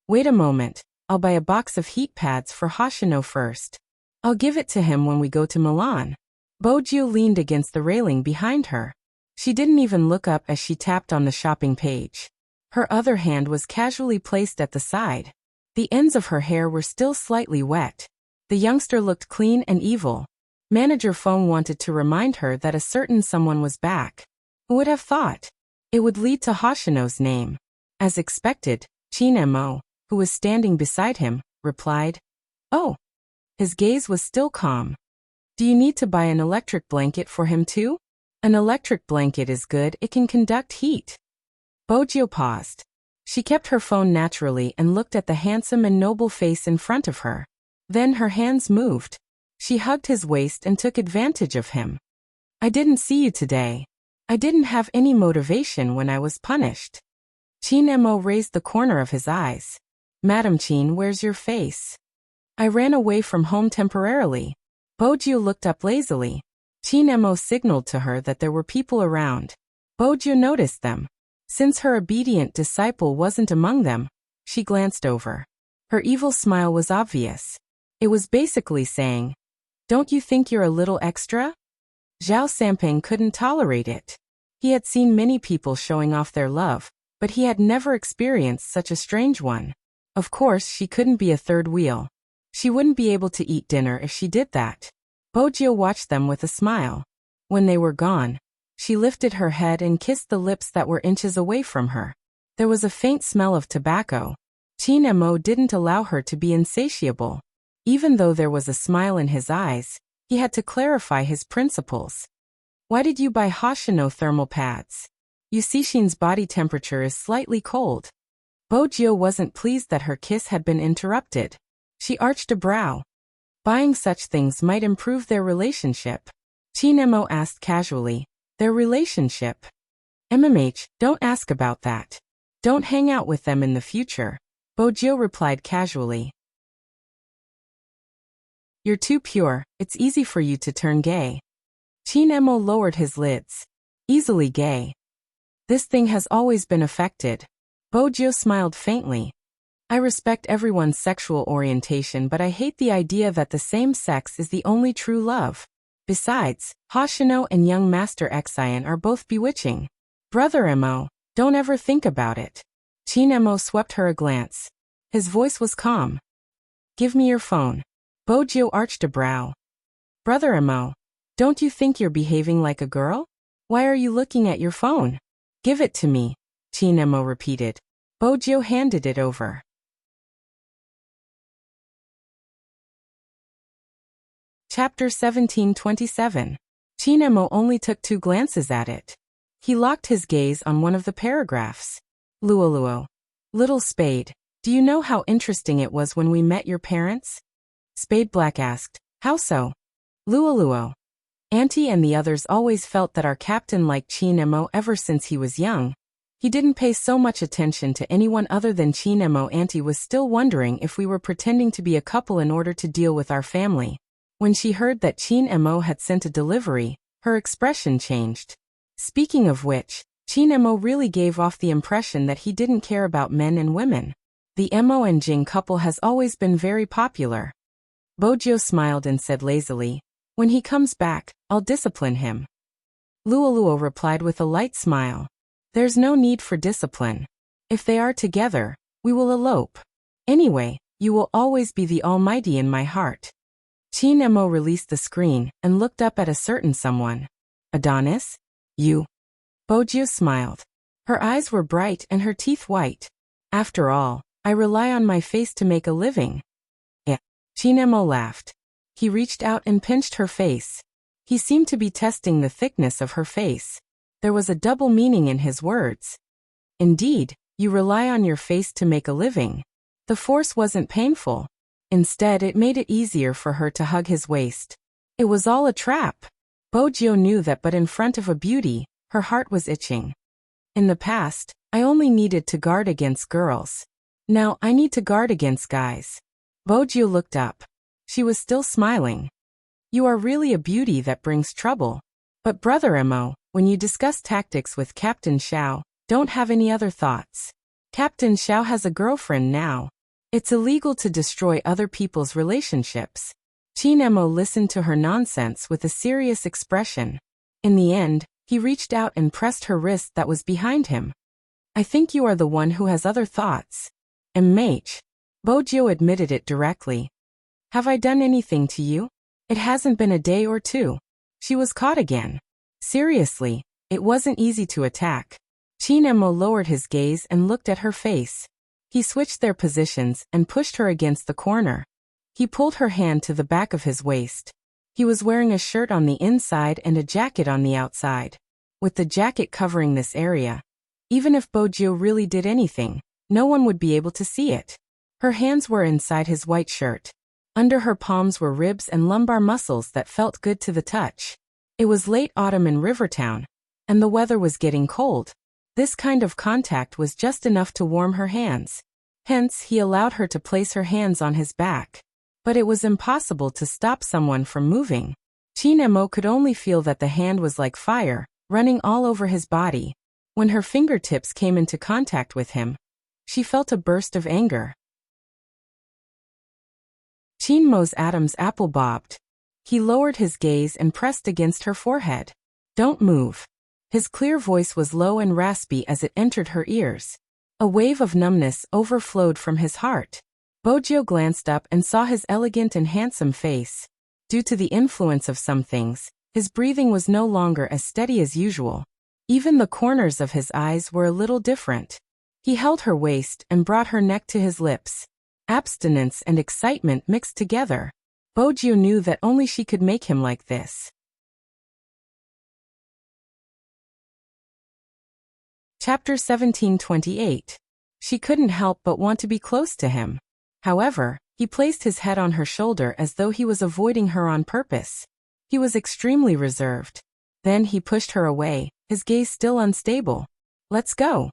Wait a moment, I'll buy a box of heat pads for Hoshino first. I'll give it to him when we go to Milan. Bojo leaned against the railing behind her. She didn't even look up as she tapped on the shopping page. Her other hand was casually placed at the side. The ends of her hair were still slightly wet. The youngster looked clean and evil. Manager Phone wanted to remind her that a certain someone was back. Who would have thought? It would lead to Hoshino's name. As expected, Chin-mo, who was standing beside him, replied, "Oh." His gaze was still calm. "Do you need to buy an electric blanket for him too?" "An electric blanket is good, it can conduct heat." Bojo paused. She kept her phone naturally and looked at the handsome and noble face in front of her. Then her hands moved. She hugged his waist and took advantage of him. "I didn't see you today. I didn't have any motivation when I was punished." Chin-mo raised the corner of his eyes. "Madam Chin, where's your face?" "I ran away from home temporarily." Bojo looked up lazily. Chin-mo signaled to her that there were people around. Bojo noticed them. Since her obedient disciple wasn't among them, she glanced over. Her evil smile was obvious. It was basically saying, "Don't you think you're a little extra?" Zhao Samping couldn't tolerate it. He had seen many people showing off their love, but he had never experienced such a strange one. Of course, she couldn't be a third wheel. She wouldn't be able to eat dinner if she did that. Bojo watched them with a smile. When they were gone, she lifted her head and kissed the lips that were inches away from her. There was a faint smell of tobacco. Chin-mo didn't allow her to be insatiable. Even though there was a smile in his eyes, he had to clarify his principles. "Why did you buy Hoshino thermal pads? You see Shin's body temperature is slightly cold." Bojo wasn't pleased that her kiss had been interrupted. She arched a brow. Buying such things might improve their relationship. Chin-mo asked casually, "Their relationship?" "MMH, don't ask about that. Don't hang out with them in the future," Bojo replied casually. "You're too pure, it's easy for you to turn gay." Chin-mo lowered his lids. "Easily gay. This thing has always been affected." Bojo smiled faintly. "I respect everyone's sexual orientation, but I hate the idea that the same sex is the only true love. Besides, Hoshino and young Master Xian are both bewitching. Brother Mo, don't ever think about it." Chin-mo swept her a glance. His voice was calm. "Give me your phone." Bojo arched a brow. "Brother Mo, don't you think you're behaving like a girl? Why are you looking at your phone?" "Give it to me," Chin-mo repeated. Bojo handed it over. Chapter 1727. Chin-mo only took 2 glances at it. He locked his gaze on one of the paragraphs. "Luoluo. Little Spade, do you know how interesting it was when we met your parents?" Spade Black asked, "How so?" "Luoluo. Auntie and the others always felt that our captain liked Chin-mo ever since he was young. He didn't pay so much attention to anyone other than Chin-mo. Auntie was still wondering if we were pretending to be a couple in order to deal with our family. When she heard that Chin-mo had sent a delivery, her expression changed. Speaking of which, Chin-mo really gave off the impression that he didn't care about men and women. The Mo and Jing couple has always been very popular." Bojo smiled and said lazily, "When he comes back, I'll discipline him." Luoluo replied with a light smile. "There's no need for discipline. If they are together, we will elope. Anyway, you will always be the Almighty in my heart." Chin-mo released the screen and looked up at a certain someone. "Adonis? You?" Bojo smiled. Her eyes were bright and her teeth white. "After all, I rely on my face to make a living." "Yeah." Chin-mo laughed. He reached out and pinched her face. He seemed to be testing the thickness of her face. There was a double meaning in his words. "Indeed, you rely on your face to make a living." The force wasn't painful. Instead, it made it easier for her to hug his waist. It was all a trap. Bojo knew that, but in front of a beauty, her heart was itching. "In the past, I only needed to guard against girls. Now I need to guard against guys." Bojo looked up. She was still smiling. "You are really a beauty that brings trouble." "But Brother Mo, When you discuss tactics with Captain Xiao, don't have any other thoughts. Captain Xiao has a girlfriend now. It's illegal to destroy other people's relationships. Qin Mo listened to her nonsense with a serious expression. In the end, he reached out and pressed her wrist that was behind him. I think you are the one who has other thoughts. Enrich. Bojiu admitted it directly. Have I done anything to you? It hasn't been a day or two. She was caught again. Seriously, it wasn't easy to attack. Qin Mo lowered his gaze and looked at her face. He switched their positions and pushed her against the corner. He pulled her hand to the back of his waist. He was wearing a shirt on the inside and a jacket on the outside. With the jacket covering this area, even if Bojiu really did anything, no one would be able to see it. Her hands were inside his white shirt. Under her palms were ribs and lumbar muscles that felt good to the touch. It was late autumn in Rivertown, and the weather was getting cold. This kind of contact was just enough to warm her hands. Hence, he allowed her to place her hands on his back. But it was impossible to stop someone from moving. Qin Mo could only feel that the hand was like fire, running all over his body. When her fingertips came into contact with him, she felt a burst of anger. Qin Mo's Adam's apple bobbed. He lowered his gaze and pressed against her forehead. Don't move. His clear voice was low and raspy as it entered her ears. A wave of numbness overflowed from his heart. Bojiu glanced up and saw his elegant and handsome face. Due to the influence of some things, his breathing was no longer as steady as usual. Even the corners of his eyes were a little different. He held her waist and brought her neck to his lips. Abstinence and excitement mixed together. Bojiu knew that only she could make him like this. Chapter 1728. She couldn't help but want to be close to him. However, he placed his head on her shoulder as though he was avoiding her on purpose. He was extremely reserved. Then he pushed her away, his gaze still unstable. Let's go.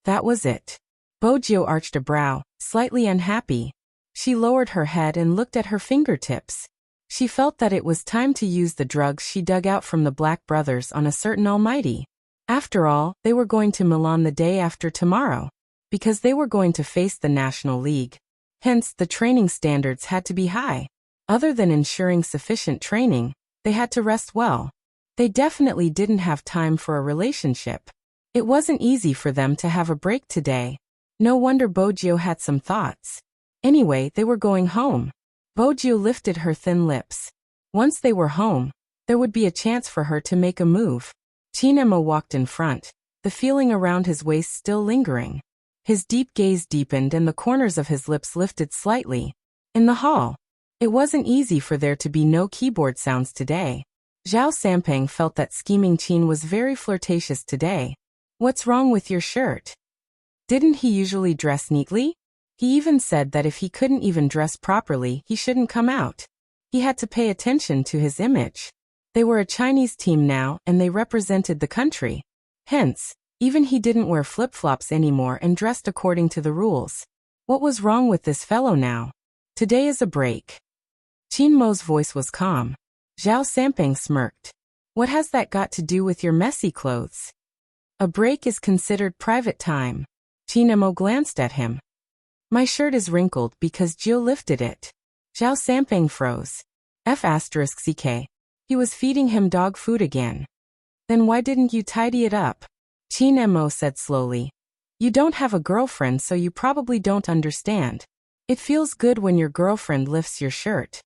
That was it. Bojiu arched a brow, slightly unhappy. She lowered her head and looked at her fingertips. She felt that it was time to use the drugs she dug out from the Black brothers on a certain almighty. After all, they were going to Milan the day after tomorrow, because they were going to face the National League. Hence, the training standards had to be high. Other than ensuring sufficient training, they had to rest well. They definitely didn't have time for a relationship. It wasn't easy for them to have a break today. No wonder Bojiu had some thoughts. Anyway, they were going home. Bojiu lifted her thin lips. Once they were home, there would be a chance for her to make a move. Qin Mo walked in front, the feeling around his waist still lingering. His deep gaze deepened and the corners of his lips lifted slightly. In the hall, it wasn't easy for there to be no keyboard sounds today. Zhao Sampeng felt that scheming Qin was very flirtatious today. What's wrong with your shirt? Didn't he usually dress neatly? He even said that if he couldn't even dress properly, he shouldn't come out. He had to pay attention to his image. They were a Chinese team now and they represented the country. Hence, even he didn't wear flip-flops anymore and dressed according to the rules. What was wrong with this fellow now? Today is a break. Qin Mo's voice was calm. Zhao Sampeng smirked. What has that got to do with your messy clothes? A break is considered private time. Qin Mo glanced at him. My shirt is wrinkled because Jill lifted it. Zhao Sampeng froze. F***ck. He was feeding him dog food again. Then why didn't you tidy it up? Qin Mo said slowly. You don't have a girlfriend so you probably don't understand. It feels good when your girlfriend lifts your shirt.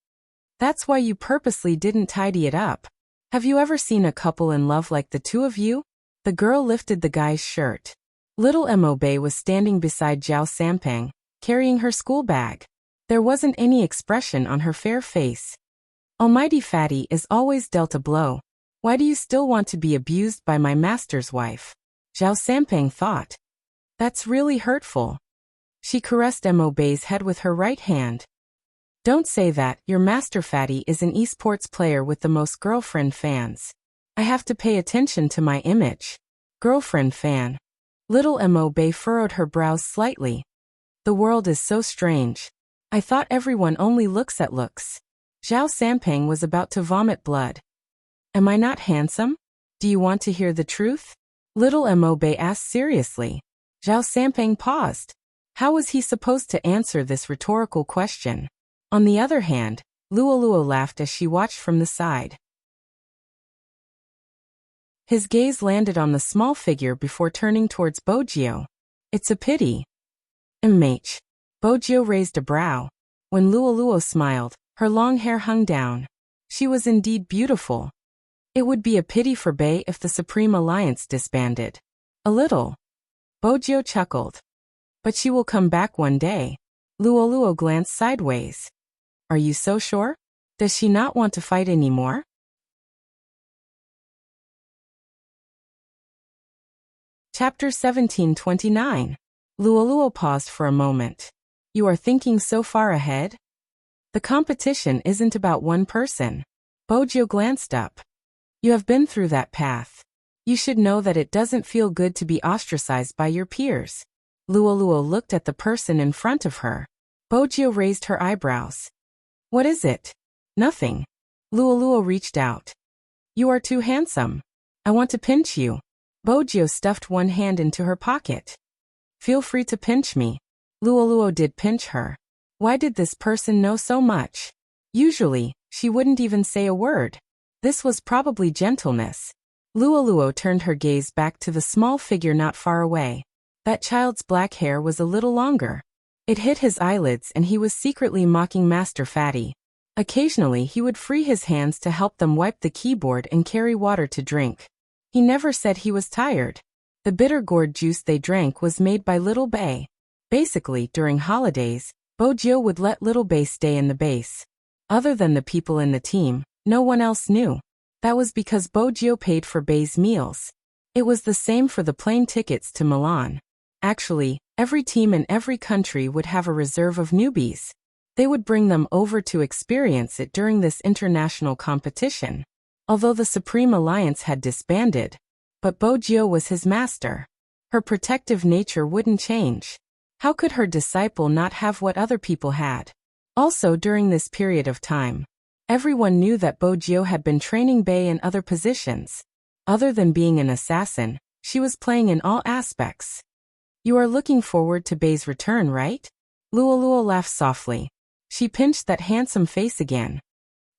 That's why you purposely didn't tidy it up. Have you ever seen a couple in love like the two of you? The girl lifted the guy's shirt. Little Mobe was standing beside Zhao Sampeng, carrying her school bag. There wasn't any expression on her fair face. Almighty Fatty is always dealt a blow. Why do you still want to be abused by my master's wife? Zhao Sampeng thought. That's really hurtful. She caressed Mobe's head with her right hand. Don't say that, your master Fatty is an esports player with the most girlfriend fans. I have to pay attention to my image. Girlfriend fan. Little Mobe furrowed her brows slightly. The world is so strange. I thought everyone only looks at looks. Zhao Sampeng was about to vomit blood. Am I not handsome? Do you want to hear the truth? Little Mo Bei asked seriously. Zhao Sampang paused. How was he supposed to answer this rhetorical question? On the other hand, Luo laughed as she watched from the side. His gaze landed on the small figure before turning towards Bojio. It's a pity. Bojio raised a brow. When Luo smiled, her long hair hung down. She was indeed beautiful. It would be a pity for Bei if the Supreme Alliance disbanded. A little. Bojio chuckled. But she will come back one day. Luo glanced sideways. Are you so sure? Does she not want to fight anymore? Chapter 1729. Luo paused for a moment. You are thinking so far ahead? The competition isn't about one person. Bojio glanced up. You have been through that path. You should know that it doesn't feel good to be ostracized by your peers. Luo looked at the person in front of her. Bojio raised her eyebrows. What is it? Nothing. Luo reached out. You are too handsome. I want to pinch you. Bojio stuffed one hand into her pocket. Feel free to pinch me. Luo did pinch her. Why did this person know so much? Usually, she wouldn't even say a word. This was probably gentleness. Luo turned her gaze back to the small figure not far away. That child's black hair was a little longer. It hit his eyelids and he was secretly mocking Master Fatty. Occasionally he would free his hands to help them wipe the keyboard and carry water to drink. He never said he was tired. The bitter gourd juice they drank was made by Little Bei. Basically, during holidays, Bojio would let Little Bei stay in the base. Other than the people in the team, no one else knew. That was because Bojio paid for Bei's meals. It was the same for the plane tickets to Milan. Actually, every team in every country would have a reserve of newbies. They would bring them over to experience it during this international competition. Although the Supreme Alliance had disbanded, but Bojio was his master. Her protective nature wouldn't change. How could her disciple not have what other people had? Also during this period of time, everyone knew that Bojio had been training Bei in other positions. Other than being an assassin, she was playing in all aspects. You are looking forward to Bei's return, right? Luo laughed softly. She pinched that handsome face again.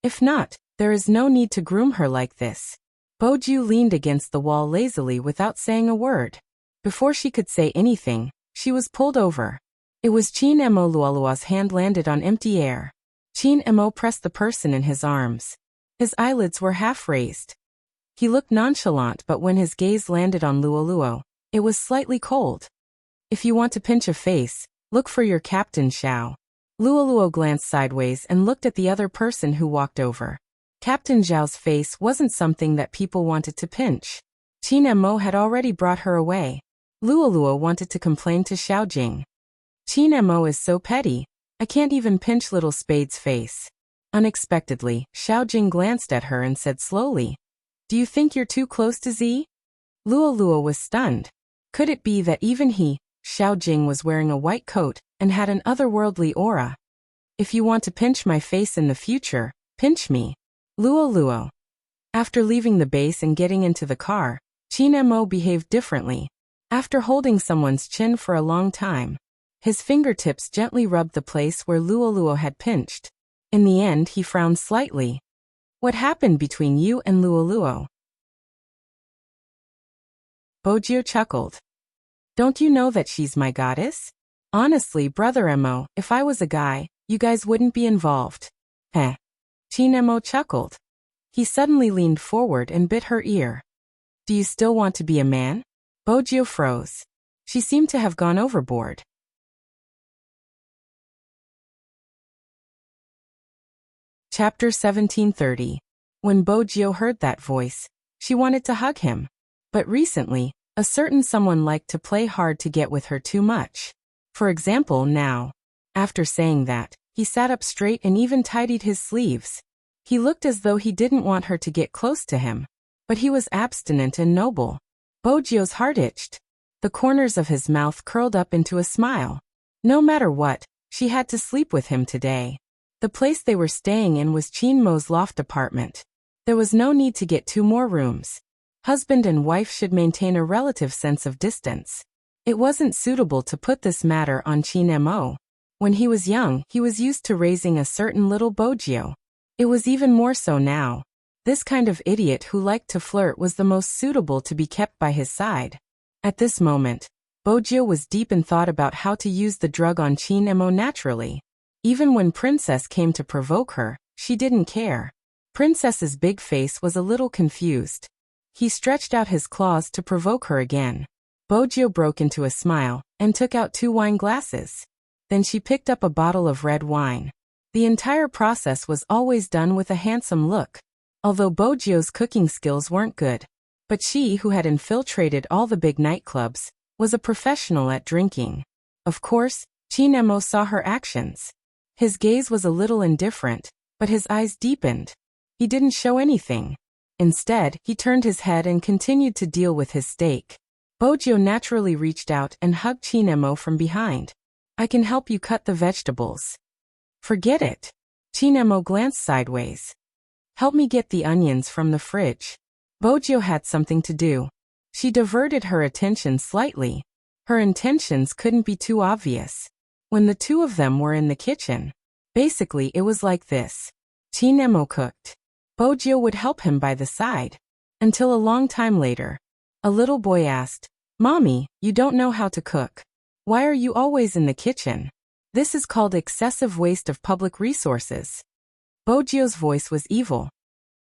If not, there is no need to groom her like this. Bojio leaned against the wall lazily without saying a word. Before she could say anything, she was pulled over. It was Chin Mo. Luo's hand landed on empty air. Chin Mo pressed the person in his arms. His eyelids were half raised. He looked nonchalant, but when his gaze landed on Luo, it was slightly cold. If you want to pinch a face, look for your Captain Xiao. Luo glanced sideways and looked at the other person who walked over. Captain Zhao's face wasn't something that people wanted to pinch. Chin Mo had already brought her away. Luo wanted to complain to Xiao Jing. Chin Mo is so petty. I can't even pinch little Spade's face. Unexpectedly, Xiao Jing glanced at her and said slowly, Do you think you're too close to Z? Luo was stunned. Could it be that even he, Xiao Jing, was wearing a white coat and had an otherworldly aura? If you want to pinch my face in the future, pinch me. Luo. After leaving the base and getting into the car, Chin Mo behaved differently. After holding someone's chin for a long time, his fingertips gently rubbed the place where Luo had pinched. In the end, he frowned slightly. What happened between you and Luo? Bojio chuckled. Don't you know that she's my goddess? Honestly, Brother Mo, if I was a guy, you guys wouldn't be involved. Heh. Chin Mo chuckled. He suddenly leaned forward and bit her ear. Do you still want to be a man? Bojio froze. She seemed to have gone overboard. Chapter 1730. When Bojio heard that voice, she wanted to hug him. But recently, a certain someone liked to play hard to get with her too much. For example, now. After saying that, he sat up straight and even tidied his sleeves. He looked as though he didn't want her to get close to him. But he was abstinent and noble. Bojio's heart itched. The corners of his mouth curled up into a smile. No matter what, she had to sleep with him today. The place they were staying in was Chin Mo's loft apartment. There was no need to get 2 more rooms. Husband and wife should maintain a relative sense of distance. It wasn't suitable to put this matter on Chin-mo. When he was young, he was used to raising a certain little Bojio. It was even more so now. This kind of idiot who liked to flirt was the most suitable to be kept by his side. At this moment, Bojio was deep in thought about how to use the drug on Chin-mo naturally. Even when Princess came to provoke her, she didn't care. Princess's big face was a little confused. He stretched out his claws to provoke her again. Bojio broke into a smile and took out 2 wine glasses. Then she picked up a bottle of red wine. The entire process was always done with a handsome look. Although Bojio's cooking skills weren't good, but she, who had infiltrated all the big nightclubs, was a professional at drinking. Of course, Chin-mo saw her actions. His gaze was a little indifferent, but his eyes deepened. He didn't show anything. Instead, he turned his head and continued to deal with his steak. Bojio naturally reached out and hugged Chin-mo from behind. "I can help you cut the vegetables." "Forget it." Chin-mo glanced sideways. "Help me get the onions from the fridge." Bojio had something to do. She diverted her attention slightly. Her intentions couldn't be too obvious. When the two of them were in the kitchen, basically it was like this. Chin-mo cooked. Bojio would help him by the side. Until a long time later, a little boy asked, "Mommy, you don't know how to cook. Why are you always in the kitchen? This is called excessive waste of public resources." Bojio's voice was evil.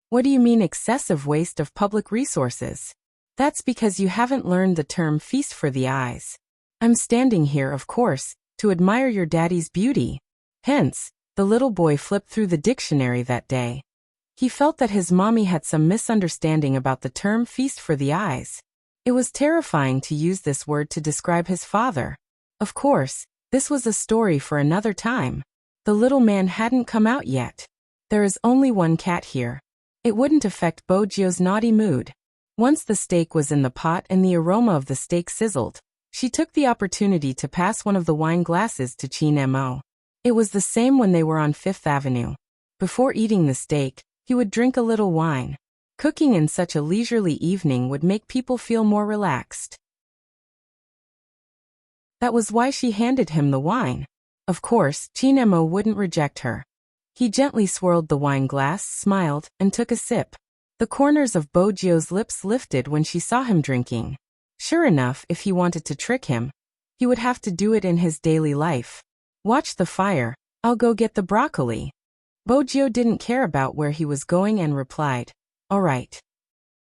"What do you mean excessive waste of public resources?" "That's because you haven't learned the term feast for the eyes. I'm standing here, of course, to admire your daddy's beauty." Hence, the little boy flipped through the dictionary that day. He felt that his mommy had some misunderstanding about the term feast for the eyes. It was terrifying to use this word to describe his father. Of course, this was a story for another time. The little man hadn't come out yet. There is only one cat here. It wouldn't affect Bojio's naughty mood. Once the steak was in the pot and the aroma of the steak sizzled, she took the opportunity to pass one of the wine glasses to Chin-mo. It was the same when they were on Fifth Avenue. Before eating the steak, he would drink a little wine. Cooking in such a leisurely evening would make people feel more relaxed. That was why she handed him the wine. Of course, Chin-mo wouldn't reject her. He gently swirled the wine glass, smiled, and took a sip. The corners of Bojio's lips lifted when she saw him drinking. Sure enough, if he wanted to trick him, he would have to do it in his daily life. "Watch the fire. I'll go get the broccoli." Bojio didn't care about where he was going and replied, "All right."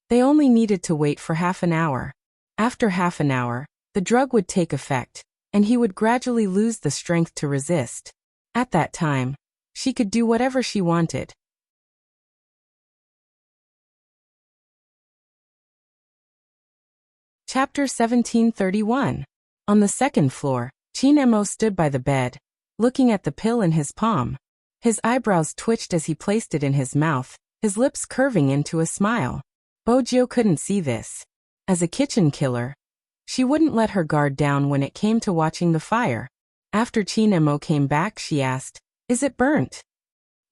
They only needed to wait for half an hour. After half an hour, the drug would take effect, and he would gradually lose the strength to resist. At that time, she could do whatever she wanted. Chapter 1731. On the second floor, Chin-mo stood by the bed, looking at the pill in his palm. His eyebrows twitched as he placed it in his mouth, his lips curving into a smile. Bojio couldn't see this. As a kitchen killer, she wouldn't let her guard down when it came to watching the fire. After Chin-mo came back, she asked, "Is it burnt?"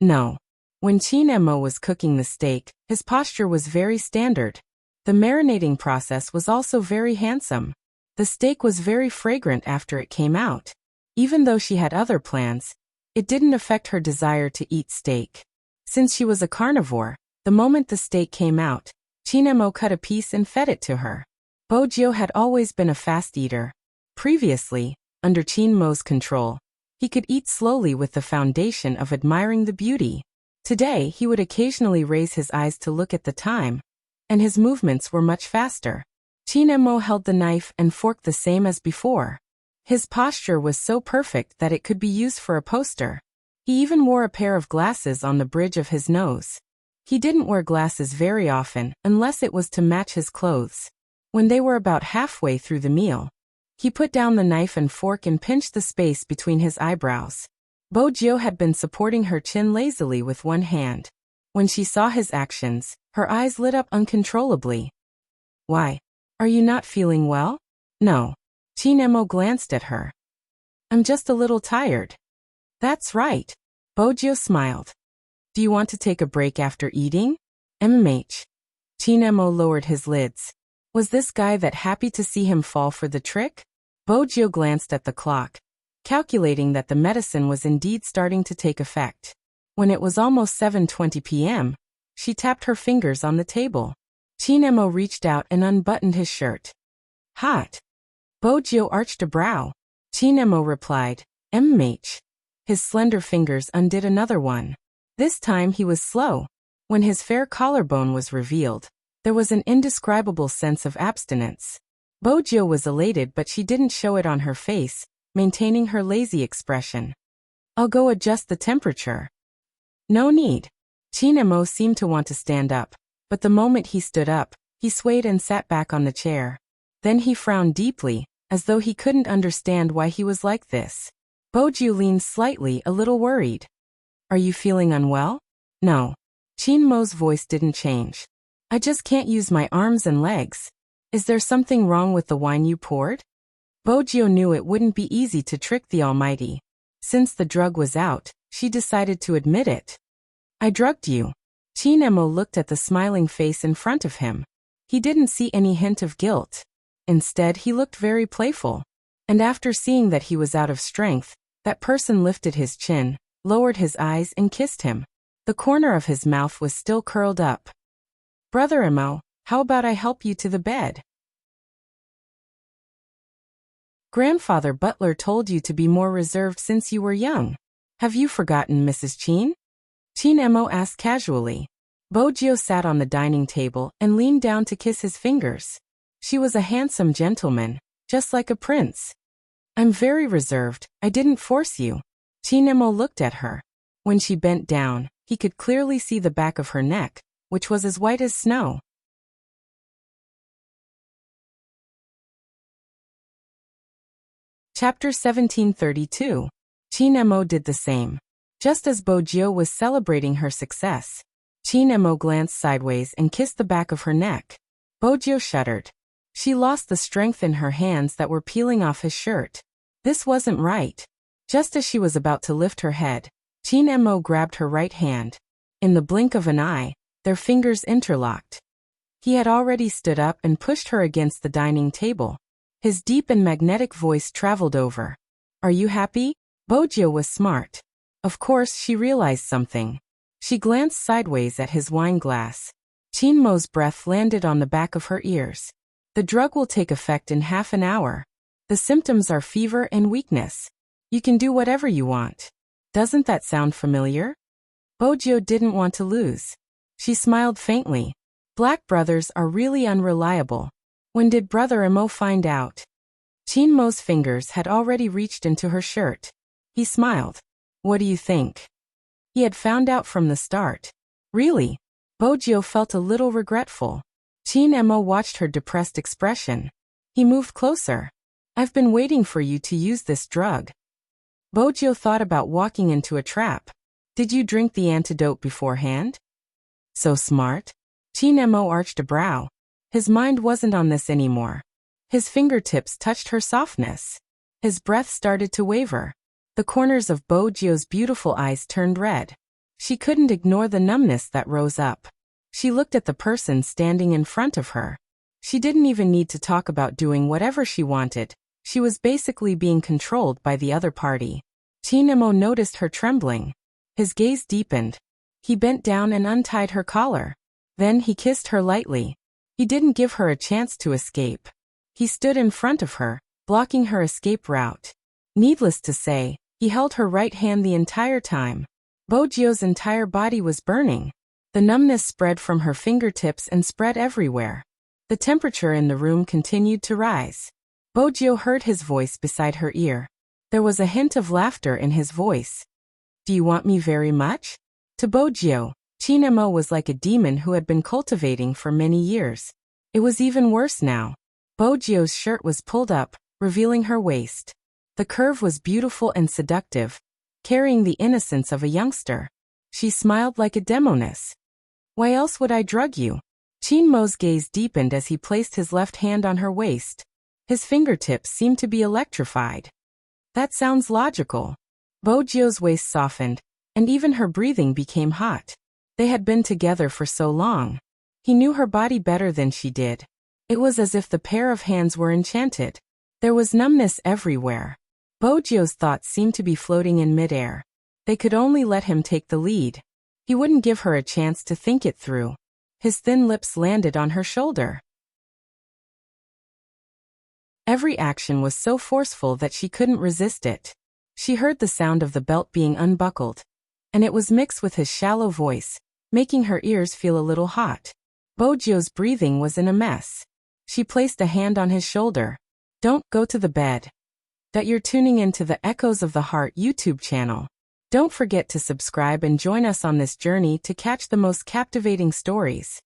No. When Chin-mo was cooking the steak, his posture was very standard. The marinating process was also very handsome. The steak was very fragrant after it came out. Even though she had other plans, it didn't affect her desire to eat steak. Since she was a carnivore, the moment the steak came out, Chin-mo cut a piece and fed it to her. Bojio had always been a fast eater. Previously, under Chin-mo's control, he could eat slowly with the foundation of admiring the beauty. Today, he would occasionally raise his eyes to look at the time, and his movements were much faster. Chin-mo held the knife and fork the same as before. His posture was so perfect that it could be used for a poster. He even wore a pair of glasses on the bridge of his nose. He didn't wear glasses very often unless it was to match his clothes. When they were about halfway through the meal, he put down the knife and fork and pinched the space between his eyebrows. Bojio had been supporting her chin lazily with one hand. When she saw his actions, her eyes lit up uncontrollably. "Why? Are you not feeling well?" "No." Chin-mo glanced at her. "I'm just a little tired." "That's right." Bojio smiled. "Do you want to take a break after eating?" Chinemo lowered his lids. Was this guy that happy to see him fall for the trick? Bojo glanced at the clock, calculating that the medicine was indeed starting to take effect. When it was almost 7:20 p.m., she tapped her fingers on the table. Chinemo reached out and unbuttoned his shirt. Hot. Bojo arched a brow. Chinemo replied, "Mh." His slender fingers undid another one. This time he was slow. When his fair collarbone was revealed, there was an indescribable sense of abstinence. Bojo was elated, but she didn't show it on her face, maintaining her lazy expression. "I'll go adjust the temperature." "No need." Chinemo seemed to want to stand up, but the moment he stood up, he swayed and sat back on the chair. Then he frowned deeply, as though he couldn't understand why he was like this. Bojo leaned slightly, a little worried. "Are you feeling unwell?" "No." Chinmo's voice didn't change. "I just can't use my arms and legs. Is there something wrong with the wine you poured?" Bojo knew it wouldn't be easy to trick the Almighty. Since the drug was out, she decided to admit it. "I drugged you." Chinemo looked at the smiling face in front of him. He didn't see any hint of guilt. Instead, he looked very playful. And after seeing that he was out of strength, that person lifted his chin, lowered his eyes and kissed him. The corner of his mouth was still curled up. "Brother Emo, how about I help you to the bed? Grandfather Butler told you to be more reserved since you were young. Have you forgotten, Mrs. Chin?" Chinemo asked casually. Bojo sat on the dining table and leaned down to kiss his fingers. She was a handsome gentleman, just like a prince. "I'm very reserved, I didn't force you." Chinemo looked at her. When she bent down, he could clearly see the back of her neck, which was as white as snow. Chapter 1732. Chinemo did the same. Just as Bojo was celebrating her success, Chinemo glanced sideways and kissed the back of her neck. Bojo shuddered. She lost the strength in her hands that were peeling off his shirt. This wasn't right. Just as she was about to lift her head, Chinemo grabbed her right hand. In the blink of an eye, their fingers interlocked. He had already stood up and pushed her against the dining table. His deep and magnetic voice traveled over. "Are you happy?" Bojo was smart. Of course, she realized something. She glanced sideways at his wine glass. Chinmo's breath landed on the back of her ears. "The drug will take effect in half an hour. The symptoms are fever and weakness. You can do whatever you want. Doesn't that sound familiar?" Bojo didn't want to lose. She smiled faintly. Black brothers are really unreliable. When did Brother Emo find out? Chinmo's fingers had already reached into her shirt. He smiled. "What do you think?" He had found out from the start. "Really?" Bojo felt a little regretful. Chinemo watched her depressed expression. He moved closer. "I've been waiting for you to use this drug." Bojo thought about walking into a trap. "Did you drink the antidote beforehand?" "So smart." Chinemo arched a brow. His mind wasn't on this anymore. His fingertips touched her softness. His breath started to waver. The corners of Bojo's beautiful eyes turned red. She couldn't ignore the numbness that rose up. She looked at the person standing in front of her. She didn't even need to talk about doing whatever she wanted. She was basically being controlled by the other party. Chinemo noticed her trembling. His gaze deepened. He bent down and untied her collar. Then he kissed her lightly. He didn't give her a chance to escape. He stood in front of her, blocking her escape route. Needless to say, he held her right hand the entire time. Bojo's entire body was burning. The numbness spread from her fingertips and spread everywhere. The temperature in the room continued to rise. Bojo heard his voice beside her ear. There was a hint of laughter in his voice. "Do you want me very much?" To Bojo, Chinemo was like a demon who had been cultivating for many years. It was even worse now. Bojo's shirt was pulled up, revealing her waist. The curve was beautiful and seductive, carrying the innocence of a youngster. She smiled like a demoness. "Why else would I drug you?" Chinmo's gaze deepened as he placed his left hand on her waist. His fingertips seemed to be electrified. "That sounds logical." Bojo's waist softened, and even her breathing became hot. They had been together for so long. He knew her body better than she did. It was as if the pair of hands were enchanted. There was numbness everywhere. Bojio's thoughts seemed to be floating in midair. They could only let him take the lead. He wouldn't give her a chance to think it through. His thin lips landed on her shoulder. Every action was so forceful that she couldn't resist it. She heard the sound of the belt being unbuckled, and it was mixed with his shallow voice, making her ears feel a little hot. Bojio's breathing was in a mess. She placed a hand on his shoulder. Don't go to the bed. That you're tuning into the Echoes of the Heart YouTube channel. Don't forget to subscribe and join us on this journey to catch the most captivating stories.